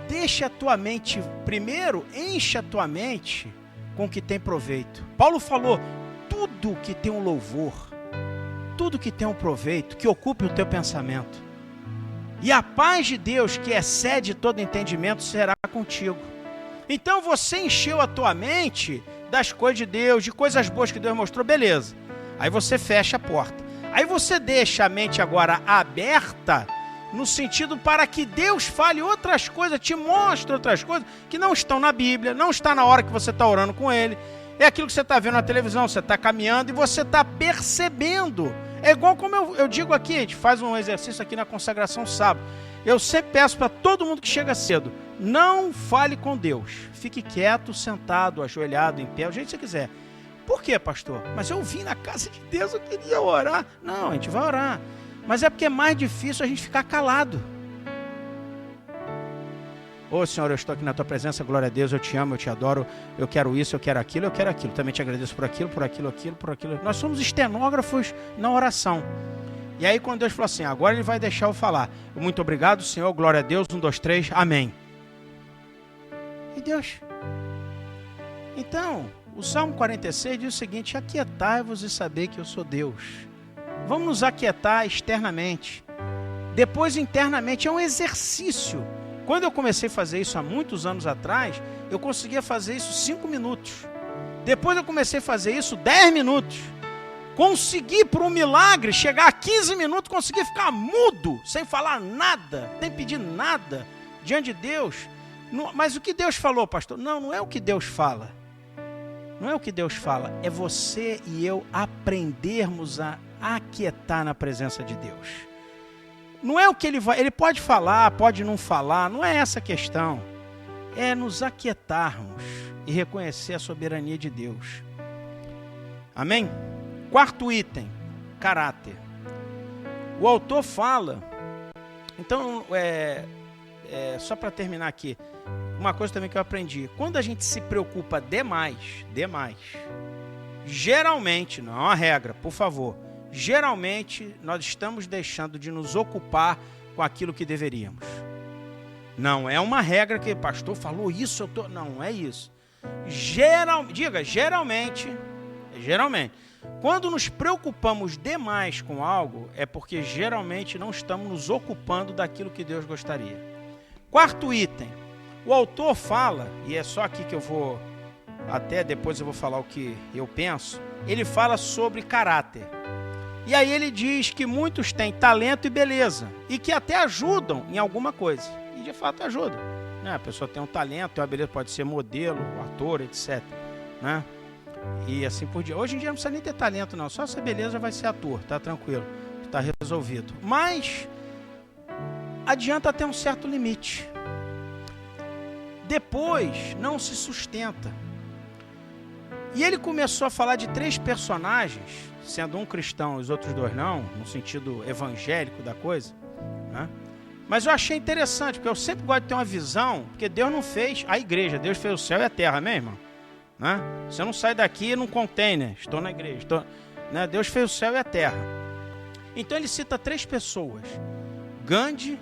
deixa a tua mente... Primeiro, enche a tua mente com o que tem proveito. Paulo falou, tudo que tem um louvor, tudo que tem um proveito, que ocupe o teu pensamento. E a paz de Deus, que excede todo entendimento, será contigo. Então você encheu a tua mente das coisas de Deus, de coisas boas que Deus mostrou, beleza. Aí você fecha a porta. Aí você deixa a mente agora aberta, no sentido para que Deus fale outras coisas, te mostre outras coisas que não estão na Bíblia, não está na hora que você está orando com Ele. É aquilo que você está vendo na televisão, você está caminhando e você está percebendo. É igual como eu digo aqui, a gente faz um exercício aqui na consagração sábado. Eu sempre peço para todo mundo que chega cedo, não fale com Deus. Fique quieto, sentado, ajoelhado, em pé, o jeito que você quiser. Por quê, pastor? Mas eu vim na casa de Deus, eu queria orar. Não, a gente vai orar. Mas é porque é mais difícil a gente ficar calado. Ô Senhor, eu estou aqui na tua presença, glória a Deus, eu te amo, eu te adoro, eu quero isso, eu quero aquilo, também te agradeço por aquilo. Nós somos estenógrafos na oração. E aí quando Deus falou assim, agora ele vai deixar eu falar. Muito obrigado, Senhor, glória a Deus, 1, 2, 3, amém. E Deus. Então, o Salmo 46 diz o seguinte, aquietai-vos e saber que eu sou Deus. Vamos nos aquietar externamente. Depois internamente, é um exercício. Quando eu comecei a fazer isso há muitos anos atrás, eu conseguia fazer isso 5 minutos. Depois eu comecei a fazer isso 10 minutos. Consegui, por um milagre, chegar a 15 minutos, consegui ficar mudo, sem falar nada, sem pedir nada, diante de Deus. Mas o que Deus falou, pastor? Não é o que Deus fala. Não é o que Deus fala, é você e eu aprendermos a aquietar na presença de Deus. Não é o que ele pode falar, pode não falar, não é essa a questão. É nos aquietarmos e reconhecer a soberania de Deus. Amém? 4º item, caráter. O autor fala, então, só para terminar aqui, uma coisa também que eu aprendi, quando a gente se preocupa demais, geralmente, não é uma regra, por favor, geralmente nós estamos deixando de nos ocupar com aquilo que deveríamos. Não é uma regra que o pastor falou isso, não é isso. Geralmente, quando nos preocupamos demais com algo, é porque geralmente não estamos nos ocupando daquilo que Deus gostaria. 4º item, o autor fala, e é só aqui que eu vou, até depois eu vou falar o que eu penso, ele fala sobre caráter. E aí ele diz que muitos têm talento e beleza, e que até ajudam em alguma coisa. E de fato ajudam. Né? A pessoa tem um talento, tem uma beleza, pode ser modelo, ator, etc. Né? E assim por diante. Hoje em dia não precisa nem ter talento não, só essa beleza vai ser ator, tá tranquilo, tá resolvido. Mas adianta até um certo limite. Depois não se sustenta. E ele começou a falar de 3 personagens, sendo um cristão e os outros 2 não, no sentido evangélico da coisa, né? Mas eu achei interessante, porque eu sempre gosto de ter uma visão, porque Deus não fez a igreja, Deus fez o céu e a terra, amém, irmão? Né? Você não sai daqui num container, estou na igreja, né? Deus fez o céu e a terra. Então ele cita 3 pessoas, Gandhi,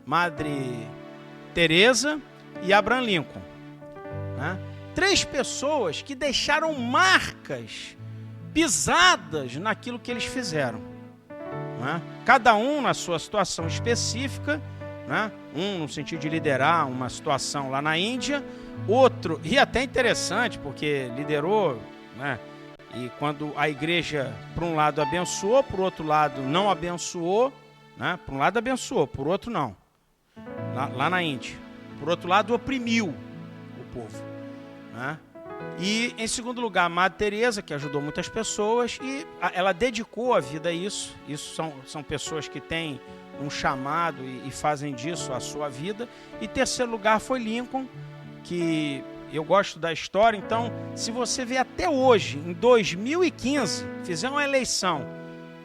Madre Teresa e Abraham Lincoln. Né? 3 pessoas que deixaram marcas, pisadas naquilo que eles fizeram. Né? Cada um na sua situação específica, né? Um no sentido de liderar uma situação lá na Índia, outro, e até interessante, porque liderou, né? E quando a igreja, por um lado, abençoou, por outro lado, não abençoou, né? Por um lado abençoou, por outro não, lá na Índia. Por outro lado, oprimiu o povo. Né? E, em segundo lugar, a Madre Teresa, que ajudou muitas pessoas, e ela dedicou a vida a isso. Isso são pessoas que têm um chamado e fazem disso a sua vida. E terceiro lugar foi Lincoln, que eu gosto da história. Então, se você vê até hoje, em 2015, fizer uma eleição,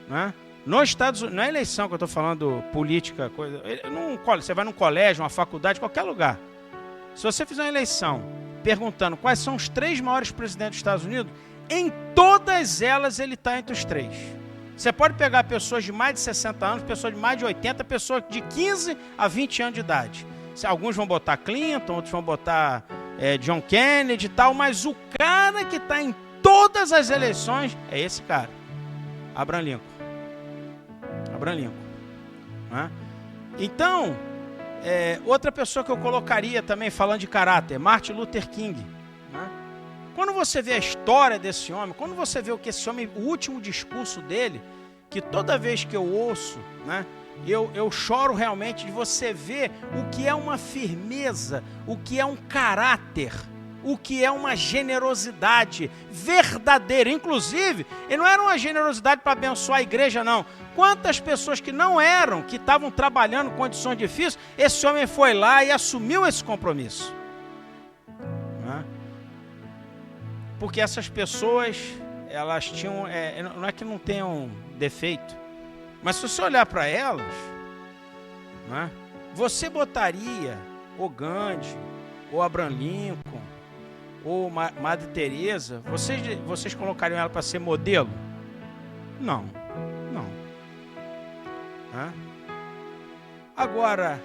né? Nos Estados Unidos, não é eleição que eu estou falando política, coisa, você vai num colégio, uma faculdade, qualquer lugar. Se você fizer uma eleição perguntando quais são os 3 maiores presidentes dos Estados Unidos, em todas elas ele está entre os 3. Você pode pegar pessoas de mais de 60 anos, pessoas de mais de 80, pessoas de 15 a 20 anos de idade. Alguns vão botar Clinton, outros vão botar John Kennedy e tal, mas o cara que está em todas as eleições é esse cara, Abraham Lincoln. Né? Então, outra pessoa que eu colocaria também, falando de caráter, Martin Luther King. Né? Quando você vê a história desse homem, quando você vê o que esse homem, o último discurso dele, que toda vez que eu ouço, né, eu choro realmente de você ver o que é uma firmeza, o que é um caráter, o que é uma generosidade verdadeira. Inclusive, ele não era uma generosidade para abençoar a igreja, não. Quantas pessoas que não eram, que estavam trabalhando em condições difíceis, esse homem foi lá e assumiu esse compromisso. Porque essas pessoas, elas tinham, não é que não tenham defeito, mas se você olhar para elas, né, você botaria o Gandhi, ou Abraham Lincoln, ou Madre Teresa, vocês colocariam ela para ser modelo? Não. Agora,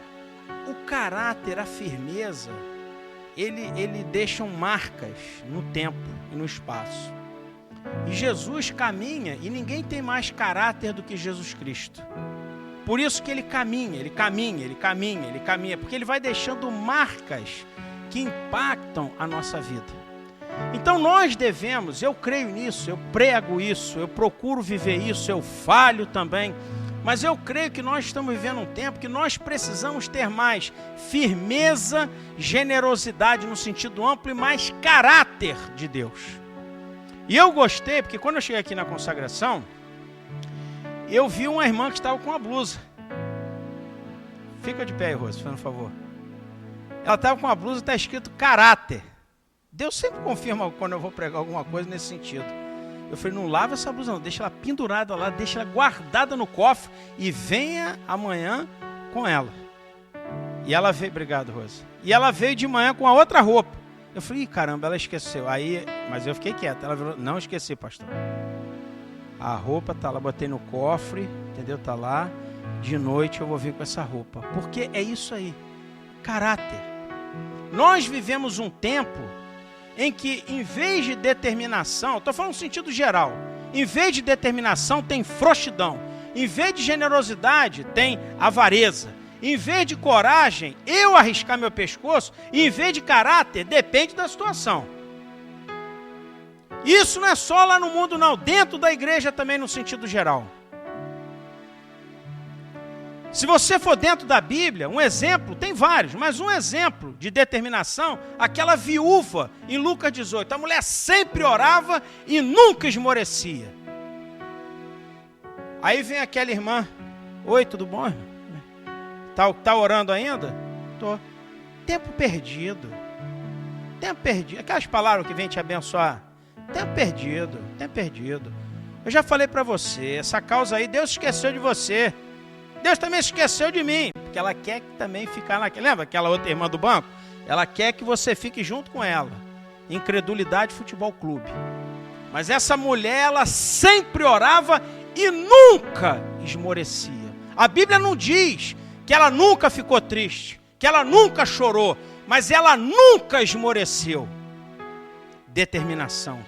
o caráter, a firmeza, ele deixam marcas no tempo e no espaço. E Jesus caminha, e ninguém tem mais caráter do que Jesus Cristo. Por isso que ele caminha, porque ele vai deixando marcas que impactam a nossa vida. Então nós devemos, eu creio nisso, eu prego isso, eu procuro viver isso, eu falho também, mas eu creio que nós estamos vivendo um tempo que nós precisamos ter mais firmeza, generosidade no sentido amplo e mais caráter de Deus. E eu gostei, porque quando eu cheguei aqui na consagração, eu vi uma irmã que estava com uma blusa. Fica de pé aí, Rose, por favor. Ela estava com uma blusa, está escrito caráter. Deus sempre confirma quando eu vou pregar alguma coisa nesse sentido. Eu falei, não lava essa blusa não, deixa ela pendurada lá, deixa ela guardada no cofre e venha amanhã com ela. E ela veio, obrigado, Rose. E ela veio de manhã com a outra roupa. Eu falei, caramba, ela esqueceu. Aí, mas eu fiquei quieto. Ela falou, não esqueci, pastor. A roupa tá lá, botei no cofre, entendeu? Tá lá. De noite eu vou vir com essa roupa. Porque é isso aí, caráter. Nós vivemos um tempo em que, em vez de determinação, estou falando no sentido geral, em vez de determinação tem frouxidão, em vez de generosidade tem avareza, em vez de coragem, eu arriscar meu pescoço, e em vez de caráter, depende da situação. Isso não é só lá no mundo não, dentro da igreja também no sentido geral. Se você for dentro da Bíblia, um exemplo, tem vários, mas um exemplo de determinação, aquela viúva em Lucas 18, a mulher sempre orava e nunca esmorecia. Aí vem aquela irmã, oi, tudo bom, irmão? Tá orando ainda? Tô. Tempo perdido, aquelas palavras que vêm te abençoar, tempo perdido. Eu já falei para você, essa causa aí, Deus esqueceu de você. Deus também se esqueceu de mim, porque ela quer também ficar naquela. Lembra aquela outra irmã do banco? Ela quer que você fique junto com ela. Incredulidade Futebol Clube. Mas essa mulher, ela sempre orava e nunca esmorecia. A Bíblia não diz que ela nunca ficou triste, que ela nunca chorou, mas ela nunca esmoreceu. determinação.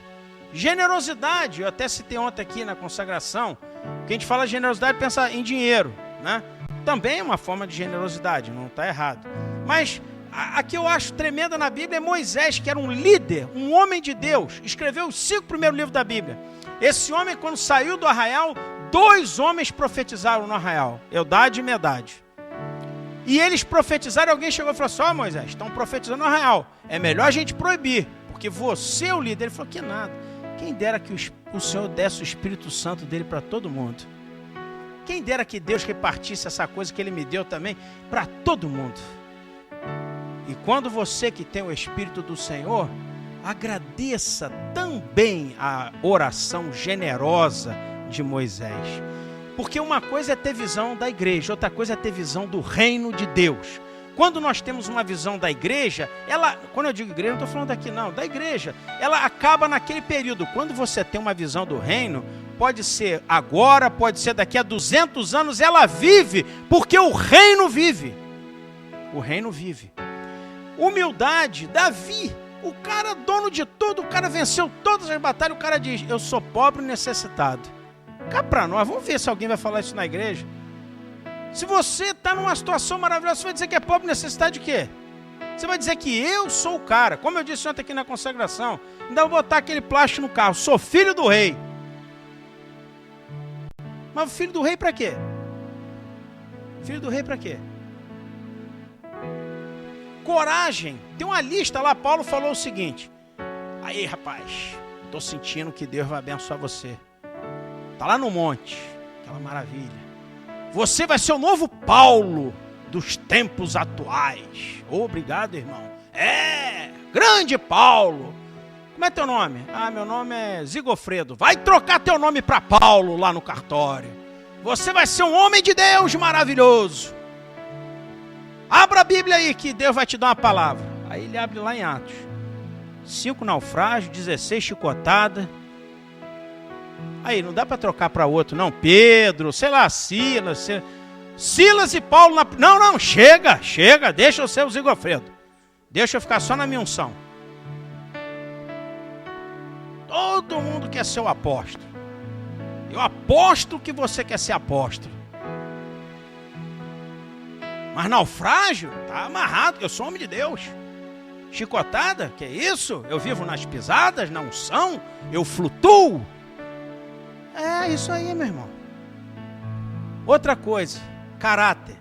Generosidade, eu até citei ontem aqui na consagração, que a gente fala generosidade, pensa em dinheiro, né? Também é uma forma de generosidade, não está errado. Mas a que eu acho tremenda na Bíblia é Moisés, que era um líder, um homem de Deus, escreveu os 5 primeiros livros da Bíblia. Esse homem, quando saiu do arraial, 2 homens profetizaram no arraial, Eldade e Medade. E eles profetizaram, alguém chegou e falou assim: ó, Moisés, estão profetizando no arraial, é melhor a gente proibir, porque você é o líder. Ele falou: que nada, quem dera que o Senhor desse o Espírito Santo dele para todo mundo. Quem dera que Deus repartisse essa coisa que Ele me deu também para todo mundo. E quando você que tem o Espírito do Senhor, agradeça também a oração generosa de Moisés. Porque uma coisa é ter visão da igreja, outra coisa é ter visão do reino de Deus. Quando nós temos uma visão da igreja, quando eu digo igreja, não estou falando aqui não, da igreja, ela acaba naquele período. Quando você tem uma visão do reino, pode ser agora, pode ser daqui a 200 anos, ela vive, porque o reino vive. O reino vive. Humildade, Davi, o cara dono de tudo, o cara venceu todas as batalhas, o cara diz: eu sou pobre e necessitado. Cá para nós, vamos ver se alguém vai falar isso na igreja. Se você está numa situação maravilhosa, você vai dizer que é pobre e necessitado de quê? Você vai dizer que eu sou o cara, como eu disse ontem aqui na consagração, ainda vou botar aquele plástico no carro, sou filho do rei. Mas filho do rei para quê? Filho do rei para quê? Coragem, tem uma lista lá, Paulo falou o seguinte: aí rapaz, estou sentindo que Deus vai abençoar você. Está lá no monte, aquela maravilha. Você vai ser o novo Paulo dos tempos atuais. Obrigado, irmão. Grande Paulo. Como é teu nome? Meu nome é Zigofredo. Vai trocar teu nome para Paulo lá no cartório. Você vai ser um homem de Deus maravilhoso. Abra a Bíblia aí que Deus vai te dar uma palavra. Aí ele abre lá em Atos. 5 naufrágios, 16 chicotadas. Aí, não dá para trocar para outro, não. Pedro, sei lá, Silas e Paulo. Não, chega, deixa eu ser o Zigofredo. Deixa eu ficar só na minha unção. Todo mundo quer ser o apóstolo. Eu aposto que você quer ser apóstolo. Mas naufrágio, tá amarrado, que eu sou homem de Deus. Chicotada, que é isso? Eu vivo nas pisadas, na unção, eu flutuo. É isso aí, meu irmão. Outra coisa, caráter.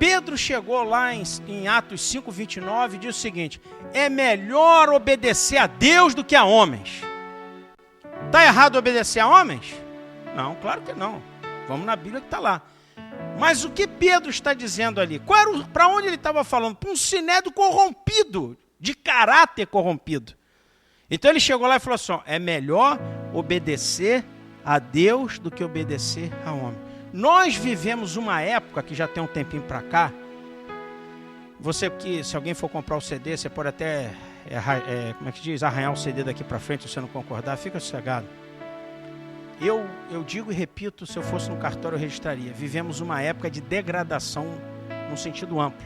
Pedro chegou lá em Atos 5:29 e disse o seguinte: é melhor obedecer a Deus do que a homens. Está errado obedecer a homens? Não, claro que não. Vamos na Bíblia que está lá. Mas o que Pedro está dizendo ali? Para onde ele estava falando? Para um sinédrio corrompido, de caráter corrompido. Então ele chegou lá e falou assim: é melhor obedecer a Deus do que obedecer a homem. Nós vivemos uma época que já tem um tempinho para cá. Você que, se alguém for comprar o CD, você pode até, como é que diz, arranhar o CD daqui para frente, se você não concordar, fica sossegado. Eu digo e repito, se eu fosse no cartório eu registraria. Vivemos uma época de degradação no sentido amplo,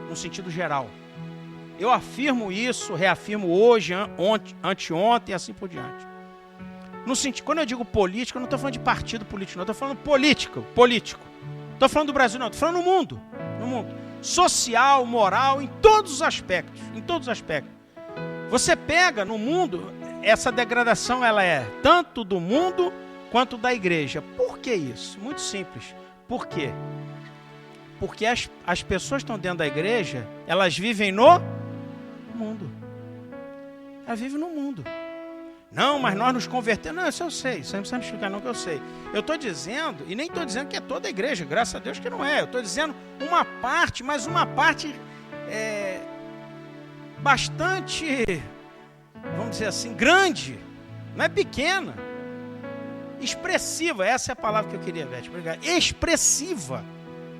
no sentido geral. Eu afirmo isso, reafirmo hoje, anteontem e assim por diante. No sentido, quando eu digo político, eu não estou falando de partido político, não. Estou falando político. Estou falando do Brasil, não. Estou falando no mundo. Social, moral, em todos os aspectos. Você pega no mundo, essa degradação ela é tanto do mundo quanto da igreja. Por que isso? Muito simples. Por quê? Porque as pessoas que estão dentro da igreja, elas vivem no mundo. Elas vivem no mundo. Não, mas nós nos convertemos. Não, isso eu sei. Você não precisa me explicar não que eu sei. Eu estou dizendo, e nem estou dizendo que é toda a igreja, graças a Deus que não é. Eu estou dizendo uma parte, mas uma parte bastante, vamos dizer assim, grande. Não é pequena. Expressiva, essa é a palavra que eu queria, Beth. Obrigado. Expressiva.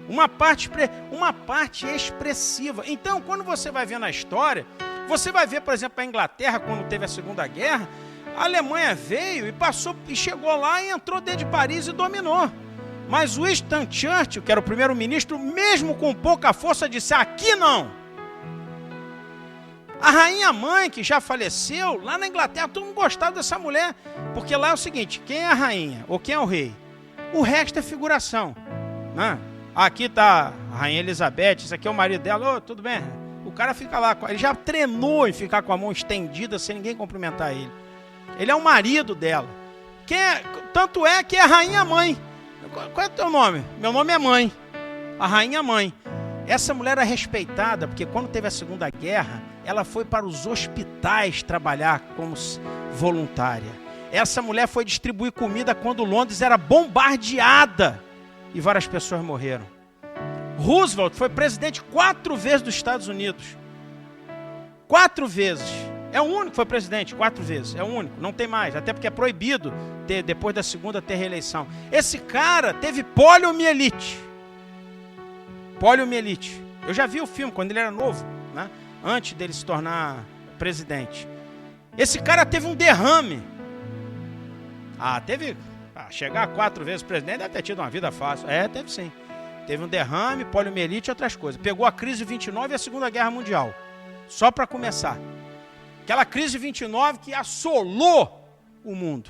Uma parte expressiva. Então, quando você vai ver na história, você vai ver, por exemplo, a Inglaterra, quando teve a Segunda Guerra, a Alemanha veio e chegou lá e entrou dentro de Paris e dominou. Mas Winston Churchill, que era o primeiro-ministro, mesmo com pouca força, disse: aqui não. A rainha mãe, que já faleceu, lá na Inglaterra, todo mundo gostava dessa mulher. Porque lá é o seguinte, quem é a rainha ou quem é o rei? O resto é figuração. Né? Aqui está a rainha Elizabeth, isso aqui é o marido dela, tudo bem? O cara fica lá, ele já treinou em ficar com a mão estendida sem ninguém cumprimentar ele. Ele é o marido dela. Tanto é que é a rainha mãe. Qual é o teu nome? Meu nome é mãe. A rainha mãe. Essa mulher era respeitada, porque quando teve a Segunda Guerra, ela foi para os hospitais trabalhar como voluntária. Essa mulher foi distribuir comida quando Londres era bombardeada e várias pessoas morreram. Roosevelt foi presidente 4 vezes dos Estados Unidos. 4 vezes. É o único que foi presidente 4 vezes. É o único, não tem mais. Até porque é proibido depois da segunda ter reeleição. Esse cara teve poliomielite. Poliomielite. Eu já vi o filme quando ele era novo, né? Antes dele se tornar presidente. Esse cara teve um derrame. Chegar 4 vezes presidente deve ter tido uma vida fácil. Teve sim. Teve um derrame, poliomielite e outras coisas. Pegou a crise de 29 e a Segunda Guerra Mundial. Só para começar. Aquela crise de 29 que assolou o mundo.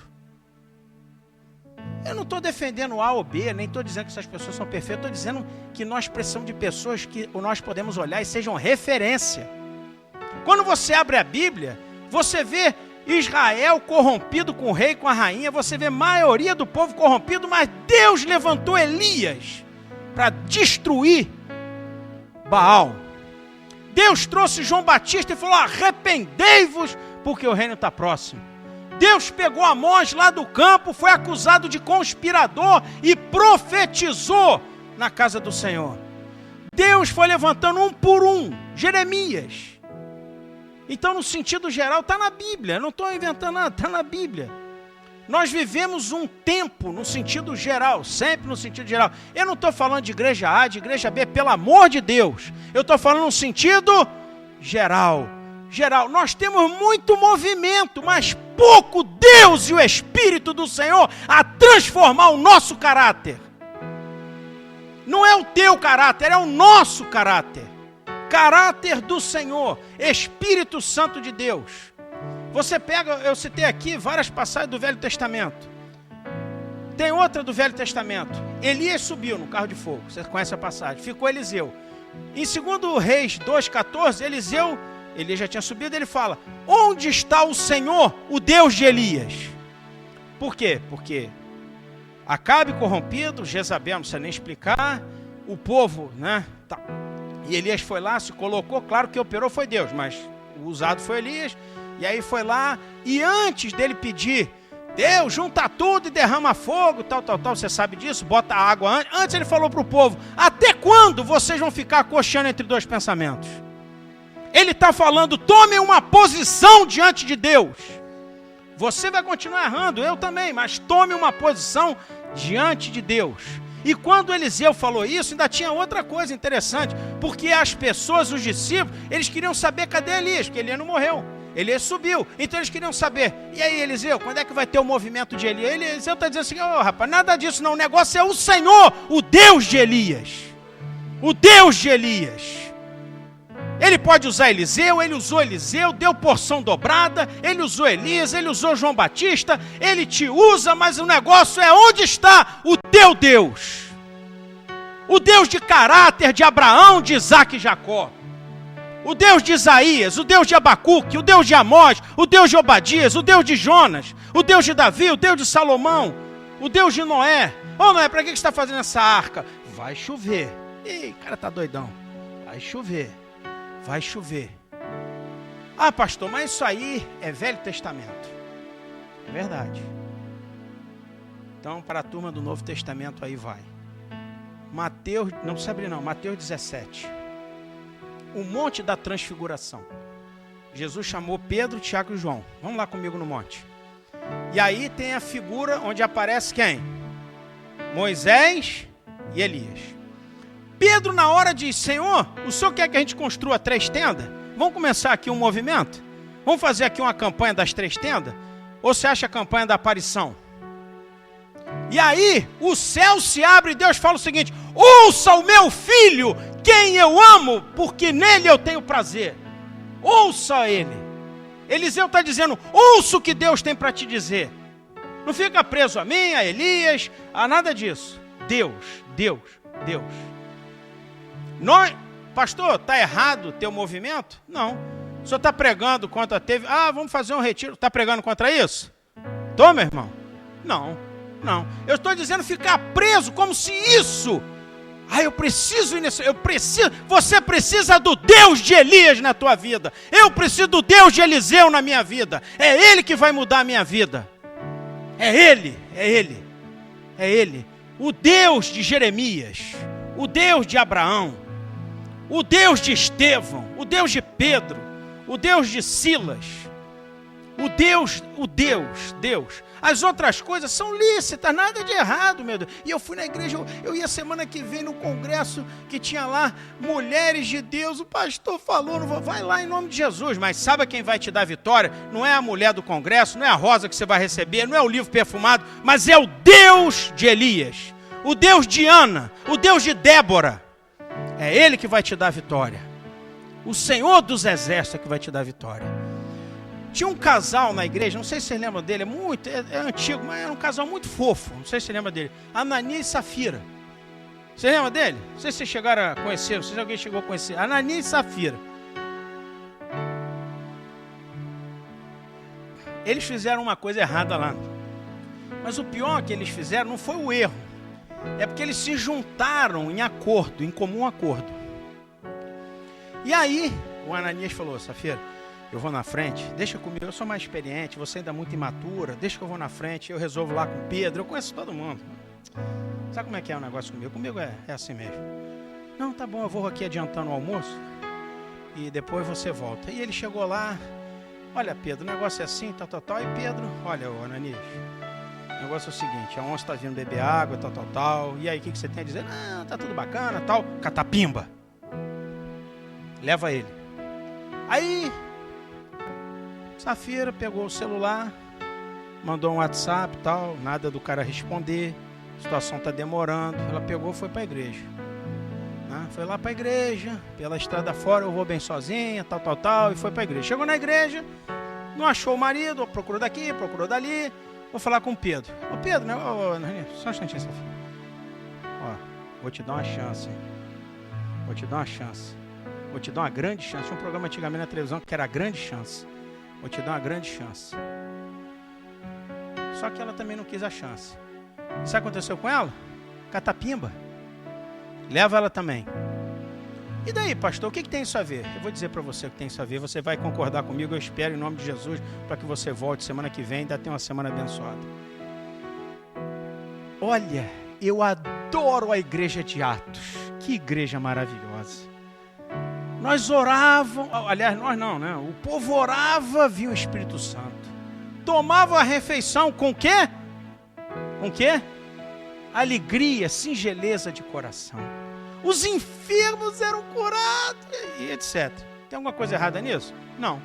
Eu não estou defendendo A ou B, nem estou dizendo que essas pessoas são perfeitas. Estou dizendo que nós precisamos de pessoas que nós podemos olhar e sejam referência. Quando você abre a Bíblia, você vê Israel corrompido com o rei, com a rainha. Você vê a maioria do povo corrompido, mas Deus levantou Elias para destruir Baal. Deus trouxe João Batista e falou: arrependei-vos, porque o reino está próximo. Deus pegou Amós lá do campo, foi acusado de conspirador e profetizou na casa do Senhor. Deus foi levantando um por um, Jeremias. Então, no sentido geral, está na Bíblia. Eu não estou inventando nada, está na Bíblia. Nós vivemos um tempo no sentido geral, sempre no sentido geral. Eu não estou falando de igreja A, de igreja B, pelo amor de Deus. Eu estou falando no sentido geral. Nós temos muito movimento, mas pouco Deus e o Espírito do Senhor a transformar o nosso caráter. Não é o teu caráter, é o nosso caráter. Caráter do Senhor, Espírito Santo de Deus. Você pega, eu citei aqui várias passagens do Velho Testamento. Tem outra do Velho Testamento. Elias subiu no carro de fogo, você conhece a passagem. Ficou Eliseu. Em 2 Reis 2,14, Elias já tinha subido, ele fala: onde está o Senhor, o Deus de Elias? Por quê? Porque Acabe corrompido, Jezabel não precisa nem explicar, o povo, né? Tá. E Elias foi lá, se colocou, claro que operou foi Deus, mas o usado foi Elias. E aí foi lá, e antes dele pedir, Deus, junta tudo e derrama fogo, tal, você sabe disso, bota água antes ele falou para o povo: até quando vocês vão ficar coxando entre 2 pensamentos? Ele está falando: tome uma posição diante de Deus. Você vai continuar errando, eu também, mas tome uma posição diante de Deus. E quando Eliseu falou isso, ainda tinha outra coisa interessante, porque as pessoas, os discípulos, eles queriam saber cadê Elias, porque Elias não morreu. Elias subiu, então eles queriam saber: e aí, Eliseu, quando é que vai ter o movimento de Elias? Eliseu está dizendo assim: rapaz, nada disso não, o negócio é o Senhor, o Deus de Elias. O Deus de Elias. Ele pode usar Eliseu, ele usou Eliseu, deu porção dobrada, ele usou Elias, ele usou João Batista, ele te usa, mas o negócio é onde está o teu Deus. O Deus de caráter de Abraão, de Isaac e Jacó. O Deus de Isaías, o Deus de Abacuque, o Deus de Amós, o Deus de Obadias, o Deus de Jonas, o Deus de Davi, o Deus de Salomão, o Deus de Noé. Noé, para que você está fazendo essa arca? Vai chover. Ih, o cara está doidão. Vai chover. Vai chover. Ah, pastor, mas isso aí é Velho Testamento. É verdade. Então, para a turma do Novo Testamento aí vai. Mateus, não sabe não, Mateus 17. O monte da transfiguração. Jesus chamou Pedro, Tiago e João. Vamos lá comigo no monte. E aí tem a figura onde aparece quem? Moisés e Elias. Pedro na hora diz: Senhor, o Senhor quer que a gente construa 3 tendas? Vamos começar aqui um movimento? Vamos fazer aqui uma campanha das 3 tendas? Ou você acha a campanha da aparição? E aí o céu se abre e Deus fala o seguinte: ouça o meu filho, quem eu amo, porque nele eu tenho prazer. ouça ele. Eliseu está dizendo, ouça o que Deus tem para te dizer. Não fica preso a mim, a Elias, a nada disso. Deus. Nós, pastor, está errado o teu movimento? Não. O senhor está pregando contra teve... vamos fazer um retiro. Está pregando contra isso? Estou, meu irmão? Não. Eu estou dizendo ficar preso como se isso... eu preciso ir nisso. Você precisa do Deus de Elias na tua vida. Eu preciso do Deus de Eliseu na minha vida. É Ele que vai mudar a minha vida. É Ele. O Deus de Jeremias, o Deus de Abraão, o Deus de Estevão, o Deus de Pedro, o Deus de Silas, o Deus. As outras coisas são lícitas, nada de errado, meu Deus. E eu fui na igreja, eu ia semana que vem no congresso que tinha lá mulheres de Deus. O pastor falou, vai lá em nome de Jesus. Mas sabe quem vai te dar vitória? Não é a mulher do congresso, não é a rosa que você vai receber, não é o livro perfumado, mas é o Deus de Elias, o Deus de Ana, o Deus de Débora. É Ele que vai te dar vitória. O Senhor dos Exércitos é que vai te dar vitória. Tinha um casal na igreja, não sei se vocês lembram dele, é antigo, mas era um casal muito fofo, não sei se vocês lembram dele. Ananias e Safira. Você lembra dele? Não sei se vocês chegaram a conhecer, não sei se alguém chegou a conhecer. Ananias e Safira. Eles fizeram uma coisa errada lá. Mas o pior que eles fizeram não foi o erro. É porque eles se juntaram em acordo, em comum acordo. E aí, o Ananias falou, Safira, eu vou na frente, deixa comigo, eu sou mais experiente, você ainda é muito imatura, deixa que eu vou na frente, eu resolvo lá com o Pedro, eu conheço todo mundo. Sabe como é que é o negócio comigo? Comigo é assim mesmo. Não, tá bom, eu vou aqui adiantando o almoço e depois você volta. E ele chegou lá, olha Pedro, o negócio é assim, tal. E Pedro, olha o Ananias, o negócio é o seguinte, a onça está vindo beber água, tal. E aí, o que você tem a dizer? Não, tá tudo bacana, tal. Catapimba. Leva ele. Aí... Safira pegou o celular, mandou um WhatsApp e tal, nada do cara responder, a situação está demorando. Ela pegou e foi para a igreja. Foi lá para a igreja, pela estrada fora, eu vou bem sozinha, tal, e foi para a igreja. Chegou na igreja, não achou o marido, procurou daqui, procurou dali. Vou falar com o Pedro. Ô Pedro, só um instantinho, Safira. Vou te dar uma chance, hein? Vou te dar uma grande chance. Tinha um programa antigamente na televisão que era a grande chance. Vou te dar uma grande chance. Só que ela também não quis a chance. Sabe o que aconteceu com ela? Catapimba. Leva ela também. E daí, pastor, o que tem isso a ver? Eu vou dizer para você o que tem isso a ver. Você vai concordar comigo, eu espero em nome de Jesus, para que você volte semana que vem, ainda tem uma semana abençoada. Olha, eu adoro a igreja de Atos. Que igreja maravilhosa. Nós orávamos, aliás, nós não, né? O povo orava, via o Espírito Santo. Tomava a refeição com o quê? Com o quê? Alegria, singeleza de coração. Os enfermos eram curados, e etc. Tem alguma coisa errada nisso? Não.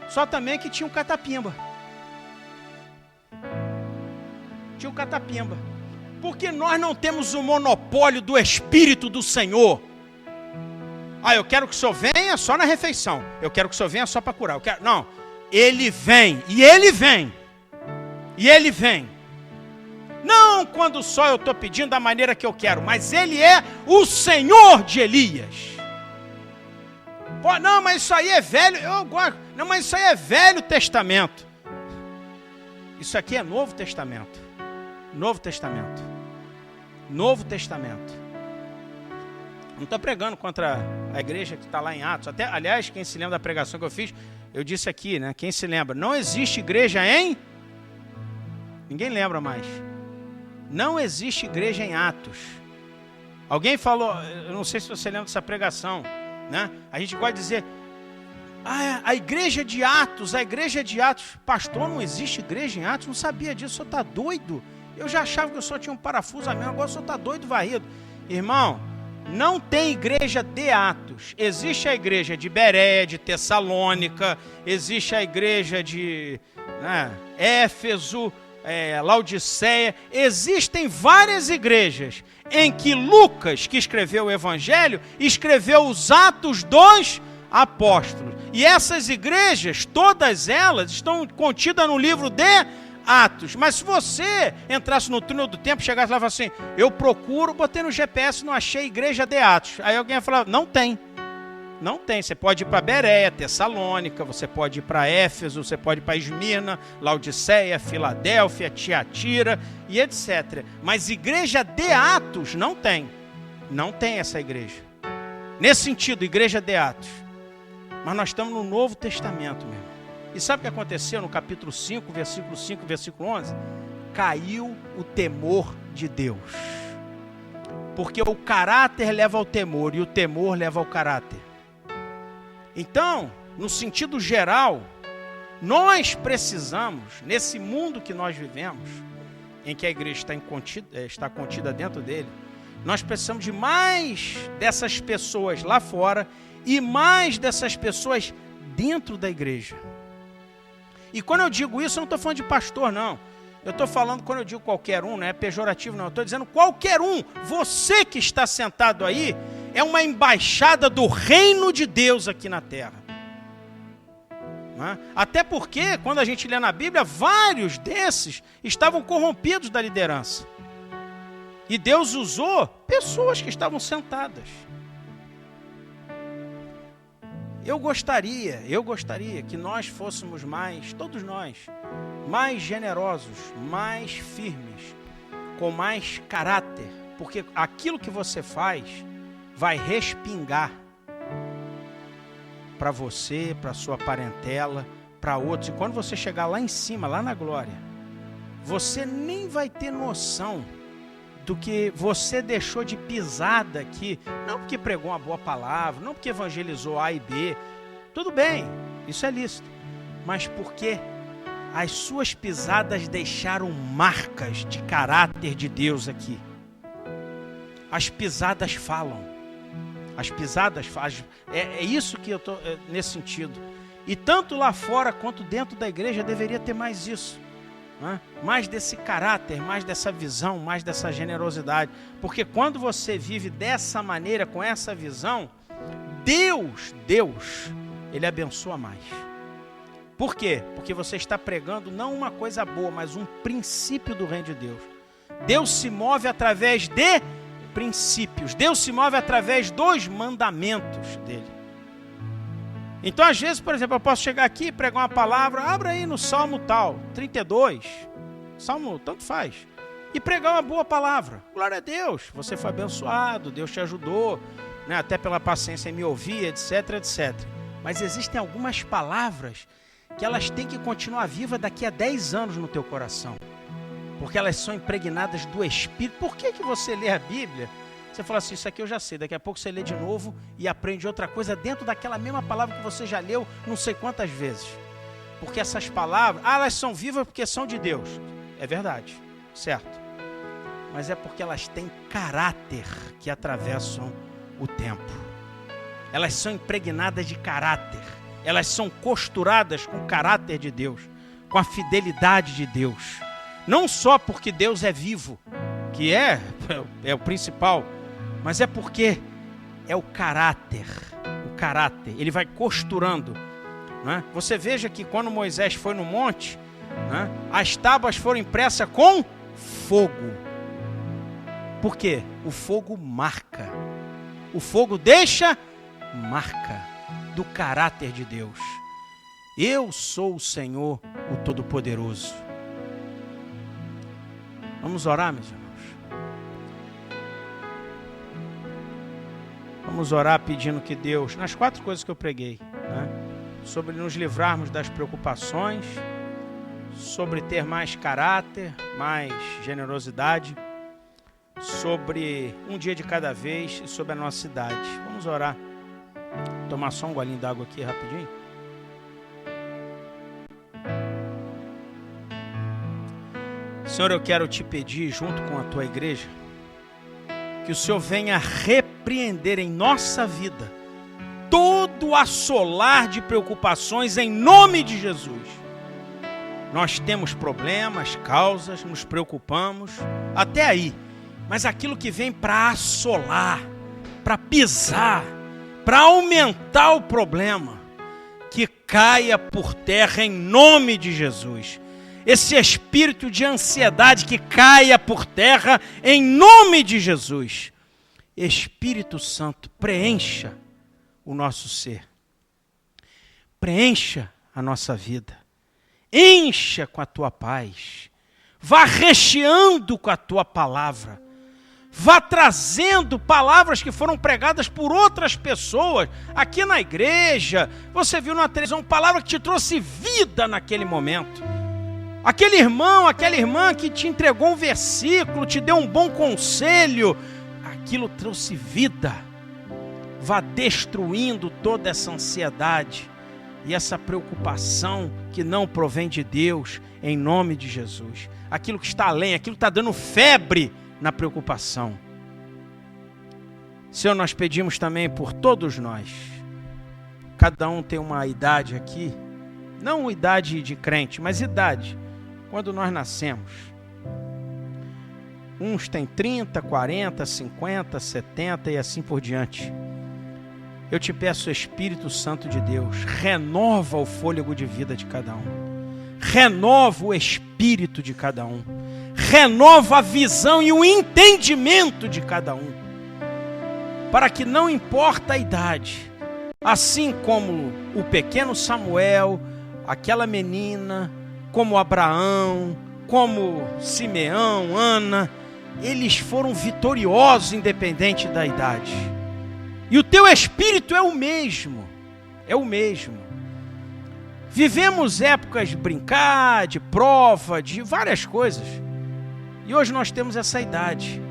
Só também que tinha um catapimba. Tinha um catapimba. Porque nós não temos o monopólio do Espírito do Senhor. Eu quero que o senhor venha só na refeição. Eu quero que o senhor venha só para curar. Não, ele vem. E ele vem. Não quando só eu estou pedindo da maneira que eu quero. Mas ele é o Senhor de Elias. Não, mas isso aí é velho. Eu gosto. Não, mas isso aí é Velho Testamento. Isso aqui é Novo Testamento. Novo Testamento. Não estou pregando contra a igreja que está lá em Atos. Até, aliás, quem se lembra da pregação que eu fiz, eu disse aqui, né? Quem se lembra? Não existe igreja em... Ninguém lembra mais. Não existe igreja em Atos. Alguém falou, eu não sei se você lembra dessa pregação, né? A gente gosta de dizer, a igreja de Atos, pastor, não existe igreja em Atos? Não sabia disso, o senhor está doido? Eu já achava que eu só tinha um parafuso a mesmo, agora o senhor está doido, varrido. Irmão, não tem igreja de Atos. Existe a igreja de Bereia, de Tessalônica, existe a igreja de Éfeso, Laodiceia. Existem várias igrejas em que Lucas, que escreveu o Evangelho, escreveu os Atos dos Apóstolos. E essas igrejas, todas elas, estão contidas no livro de Atos. Mas se você entrasse no túnel do tempo, chegasse lá e falasse assim, eu procuro, botei no GPS, não achei igreja de Atos. Aí alguém ia falar, não tem. Não tem. Você pode ir para Bereia, Tessalônica, você pode ir para Éfeso, você pode ir para Esmirna, Laodiceia, Filadélfia, Tiatira e etc. Mas igreja de Atos não tem. Não tem essa igreja. Nesse sentido, igreja de Atos. Mas nós estamos no Novo Testamento, meu irmão. E sabe o que aconteceu no capítulo 5, versículo 5, versículo 11? Caiu o temor de Deus. Porque o caráter leva ao temor e o temor leva ao caráter. Então, no sentido geral, nós precisamos, nesse mundo que nós vivemos, em que a igreja está contida dentro dele, nós precisamos de mais dessas pessoas lá fora e mais dessas pessoas dentro da igreja. E quando eu digo isso, eu não estou falando de pastor, não. Eu estou falando, quando eu digo qualquer um, não é pejorativo, não. Eu estou dizendo qualquer um. Você que está sentado aí é uma embaixada do reino de Deus aqui na terra. Até porque, quando a gente lê na Bíblia, vários desses estavam corrompidos da liderança. E Deus usou pessoas que estavam sentadas. Eu gostaria que nós fôssemos mais, todos nós, mais generosos, mais firmes, com mais caráter, porque aquilo que você faz vai respingar para você, para sua parentela, para outros. E quando você chegar lá em cima, lá na glória, você nem vai ter noção do que você deixou de pisada aqui, não porque pregou uma boa palavra, não porque evangelizou A e B, tudo bem, isso é lícito, mas porque as suas pisadas deixaram marcas de caráter de Deus aqui. As pisadas falam, é isso que eu estou nesse sentido. E tanto lá fora quanto dentro da igreja deveria ter mais isso. Mais desse caráter, mais dessa visão, mais dessa generosidade. Porque quando você vive dessa maneira, com essa visão, Deus, Ele abençoa mais. Por quê? Porque você está pregando não uma coisa boa, mas um princípio do reino de Deus. Deus se move através de princípios. Deus se move através dos mandamentos dele. Então, às vezes, por exemplo, eu posso chegar aqui e pregar uma palavra, abra aí no Salmo tal, 32, Salmo, tanto faz, e pregar uma boa palavra. Glória a Deus, você foi abençoado, Deus te ajudou, né, até pela paciência em me ouvir, etc, etc. Mas existem algumas palavras que elas têm que continuar vivas daqui a 10 anos no teu coração, porque elas são impregnadas do Espírito. Por que você lê a Bíblia? Você fala assim, isso aqui eu já sei, daqui a pouco você lê de novo e aprende outra coisa dentro daquela mesma palavra que você já leu não sei quantas vezes. Porque essas palavras, elas são vivas porque são de Deus. É verdade, certo. Mas é porque elas têm caráter que atravessam o tempo. Elas são impregnadas de caráter. Elas são costuradas com o caráter de Deus, com a fidelidade de Deus. Não só porque Deus é vivo, que é o principal, mas é porque é o caráter, ele vai costurando, né? Você veja que quando Moisés foi no monte, né, as tábuas foram impressas com fogo. Por quê? O fogo marca, o fogo deixa marca do caráter de Deus. Eu sou o Senhor, o Todo-Poderoso. Vamos orar, meus irmãos? Vamos orar pedindo que Deus, nas 4 coisas que eu preguei, né, sobre nos livrarmos das preocupações, sobre ter mais caráter, mais generosidade, sobre um dia de cada vez e sobre a nossa cidade. Vamos orar. Vou tomar só um golinho d'água aqui rapidinho. Senhor, eu quero te pedir, junto com a tua igreja, que o Senhor venha repreender em nossa vida todo assolar de preocupações em nome de Jesus. Nós temos problemas, causas, nos preocupamos, até aí. Mas aquilo que vem para assolar, para pisar, para aumentar o problema, que caia por terra em nome de Jesus. Esse espírito de ansiedade que caia por terra em nome de Jesus. Espírito Santo, preencha o nosso ser. Preencha a nossa vida. Encha com a tua paz. Vá recheando com a tua palavra. Vá trazendo palavras que foram pregadas por outras pessoas aqui na igreja. Você viu na televisão palavra que te trouxe vida naquele momento. Aquele irmão, aquela irmã que te entregou um versículo, te deu um bom conselho, aquilo trouxe vida. Vá destruindo toda essa ansiedade e essa preocupação que não provém de Deus, em nome de Jesus. Aquilo que está além, aquilo que está dando febre na preocupação. Senhor, nós pedimos também por todos nós. Cada um tem uma idade aqui, não idade de crente, mas idade, quando nós nascemos. Uns têm 30, 40, 50, 70 e assim por diante. Eu te peço, Espírito Santo de Deus, renova o fôlego de vida de cada um. Renova o espírito de cada um. Renova a visão e o entendimento de cada um. Para que não importa a idade, assim como o pequeno Samuel, aquela menina, como Abraão, como Simeão, Ana, eles foram vitoriosos independente da idade. E o teu espírito é o mesmo, é o mesmo. Vivemos épocas de brincar, de prova, de várias coisas. E hoje nós temos essa idade.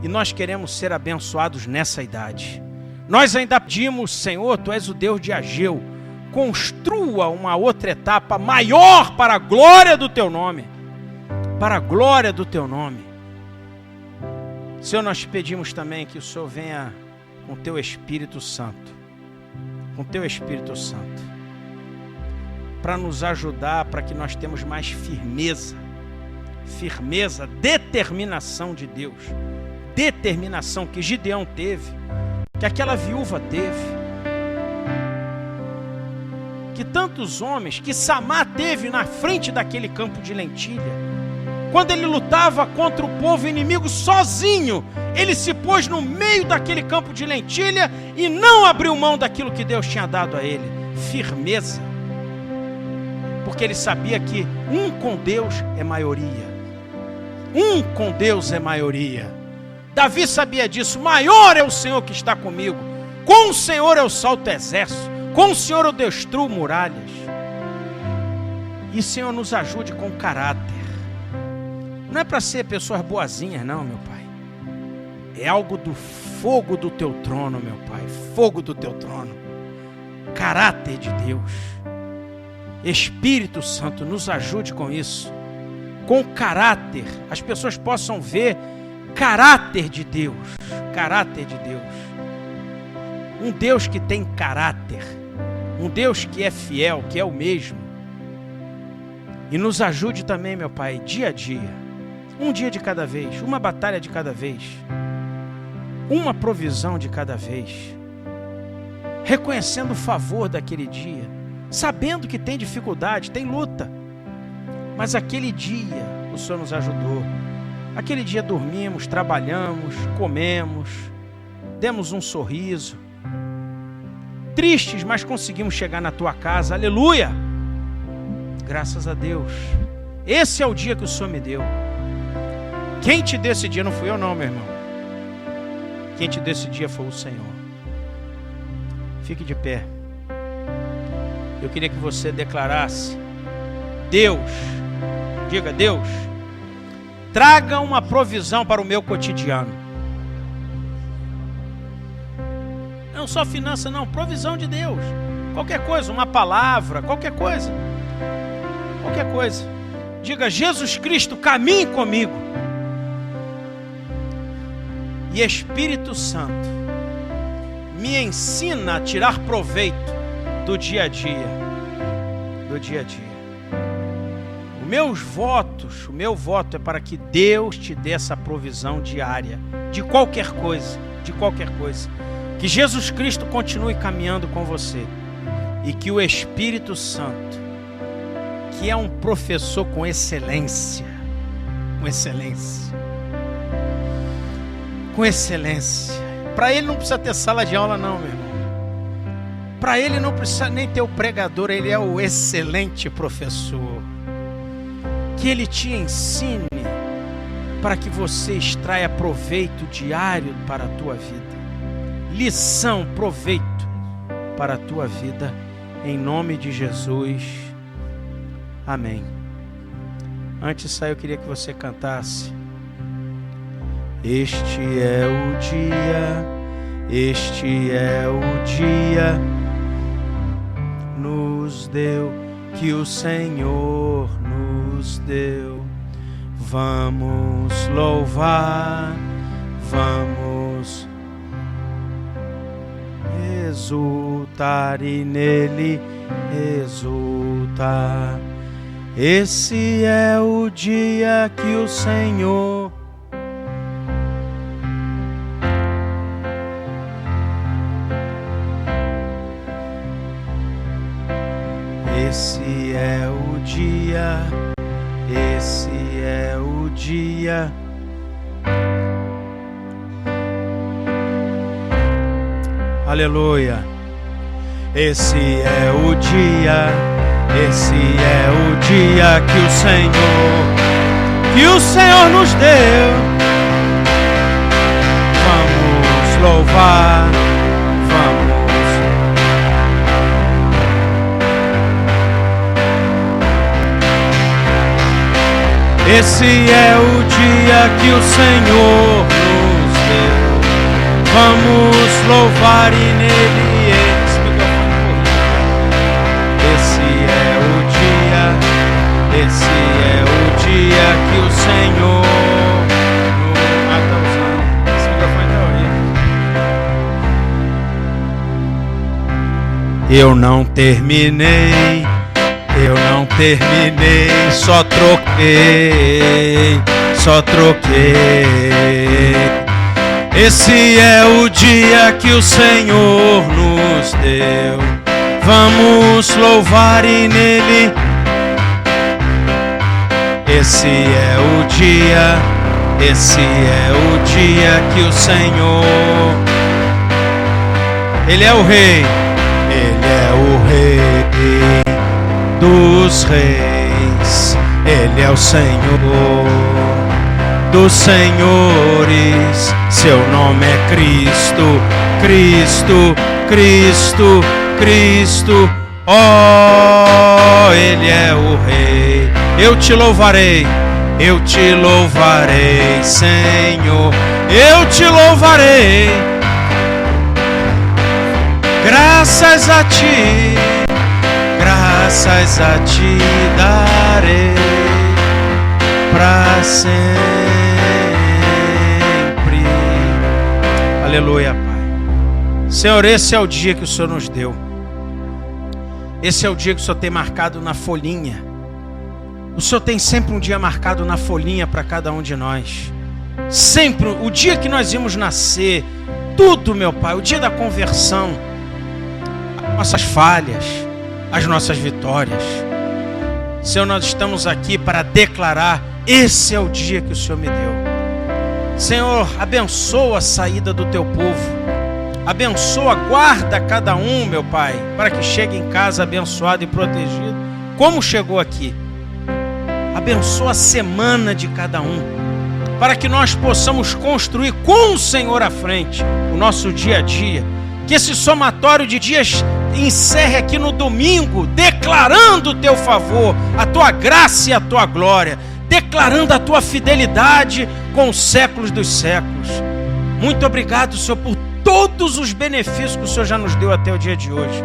E nós queremos ser abençoados nessa idade. Nós ainda pedimos, Senhor, Tu és o Deus de Ageu. Construa uma outra etapa maior para a glória do Teu nome. Para a glória do Teu nome. Senhor, nós te pedimos também que o Senhor venha com Teu Espírito Santo. Com Teu Espírito Santo. Para nos ajudar, para que nós tenhamos mais firmeza. Firmeza, determinação de Deus. Determinação que Gideão teve. Que aquela viúva teve. Que tantos homens, que Samar teve na frente daquele campo de lentilha. Quando ele lutava contra o povo inimigo sozinho, ele se pôs no meio daquele campo de lentilha e não abriu mão daquilo que Deus tinha dado a ele. Firmeza. Porque ele sabia que um com Deus é maioria. Um com Deus é maioria. Davi sabia disso. Maior é o Senhor que está comigo. Com o Senhor eu salto exército. Com o Senhor eu destruo muralhas. E Senhor, nos ajude com caráter. Não é para ser pessoas boazinhas, não, meu Pai. É algo do fogo do Teu trono, meu Pai. Fogo do Teu trono. Caráter de Deus. Espírito Santo, nos ajude com isso. Com caráter. As pessoas possam ver caráter de Deus. Caráter de Deus. Um Deus que tem caráter. Um Deus que é fiel, que é o mesmo. E nos ajude também, meu Pai, dia a dia. Um dia de cada vez. Uma batalha de cada vez. Uma provisão de cada vez. Reconhecendo o favor daquele dia. Sabendo que tem dificuldade, tem luta. Mas aquele dia o Senhor nos ajudou. Aquele dia dormimos, trabalhamos, comemos, demos um sorriso. Tristes, mas conseguimos chegar na Tua casa. Aleluia! Graças a Deus. Esse é o dia que o Senhor me deu. Quem te deu esse dia não fui eu não, meu irmão. Quem te deu esse dia foi o Senhor. Fique de pé. Eu queria que você declarasse: Deus, diga, Deus, traga uma provisão para o meu cotidiano. Não só finança, não, provisão de Deus. Qualquer coisa, uma palavra, qualquer coisa. Qualquer coisa. Diga: Jesus Cristo, caminhe comigo. E Espírito Santo, me ensina a tirar proveito do dia a dia. Do dia a dia. O meu voto é para que Deus te dê essa provisão diária. De qualquer coisa. De qualquer coisa. Que Jesus Cristo continue caminhando com você. e que o Espírito Santo, que é um professor com excelência, para ele não precisa ter sala de aula não, meu irmão. Para ele não precisa nem ter o pregador, ele é o excelente professor. Que ele te ensine para que você extraia proveito diário para a tua vida. Lição, proveito para a tua vida, em nome de Jesus. Amém. Antes de sair, eu queria que você cantasse. Este é o dia, nos deu, que o Senhor nos deu. Vamos louvar, vamos exultar e nele exultar. Esse é o dia que o Senhor Esse é o dia. Aleluia. Esse é o dia que o Senhor nos deu. Vamos louvar, Esse é o dia que o Senhor nos deu. Vamos louvar e nele Esse é o dia que o Senhor Esse microfone tá horrível. Eu não terminei, só troquei. Esse é o dia que o Senhor nos deu. Vamos louvar e nele. Esse é o dia que o Senhor, Ele é o Rei dos reis, Ele é o Senhor dos senhores, seu nome é Cristo, oh, Ele é o Rei. Eu te louvarei, Senhor, eu te louvarei. Graças a ti darei para sempre. Aleluia, Pai. Senhor, esse é o dia que o Senhor nos deu. Esse é o dia que o Senhor tem marcado na folhinha. O Senhor tem sempre um dia marcado na folhinha para cada um de nós. Sempre o dia que nós íamos nascer. Tudo, meu Pai, o dia da conversão. As nossas falhas, as nossas vitórias. Senhor, nós estamos aqui para declarar: esse é o dia que o Senhor me deu. Senhor, abençoa a saída do teu povo. Abençoa, guarda cada um, meu Pai, para que chegue em casa abençoado e protegido, como chegou aqui. Abençoa a semana de cada um, para que nós possamos construir com o Senhor à frente o nosso dia a dia. Que esse somatório de dias encerre aqui no domingo, declarando o teu favor, a tua graça e a tua glória, declarando a tua fidelidade com os séculos dos séculos. Muito obrigado, Senhor, por todos os benefícios que o Senhor já nos deu até o dia de hoje.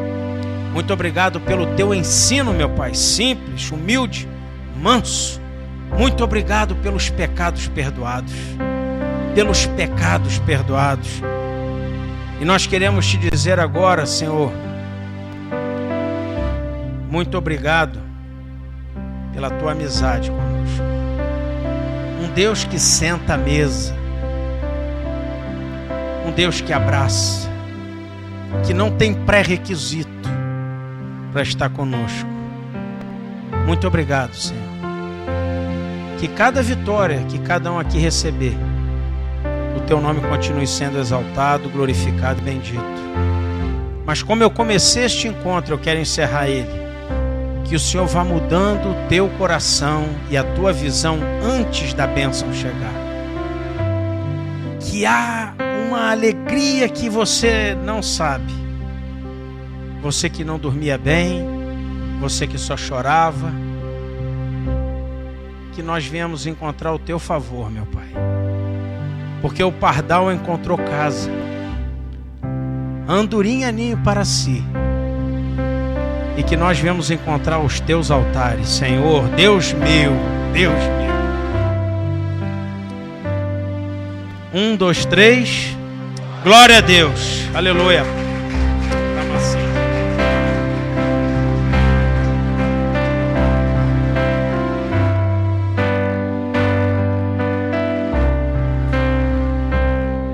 Muito obrigado pelo teu ensino, meu Pai, simples, humilde, manso. Muito obrigado pelos pecados perdoados. E nós queremos te dizer agora, Senhor, muito obrigado pela tua amizade conosco. Um Deus que senta à mesa, um Deus que abraça, que não tem pré-requisito, para estar conosco. Muito obrigado, Senhor. Que cada vitória que cada um aqui receber, o Teu nome continue sendo exaltado, glorificado e bendito. Mas como eu comecei este encontro, eu quero encerrar ele. Que o Senhor vá mudando o teu coração e a tua visão antes da bênção chegar. Que há uma alegria que você não sabe. Você que não dormia bem, você que só chorava. Que nós viemos encontrar o teu favor, meu Pai. Porque o pardal encontrou casa. A andorinha ninho para si. E que nós viemos encontrar os teus altares, Senhor, Deus meu, Deus meu. 1, 2, 3. Glória a Deus. Aleluia.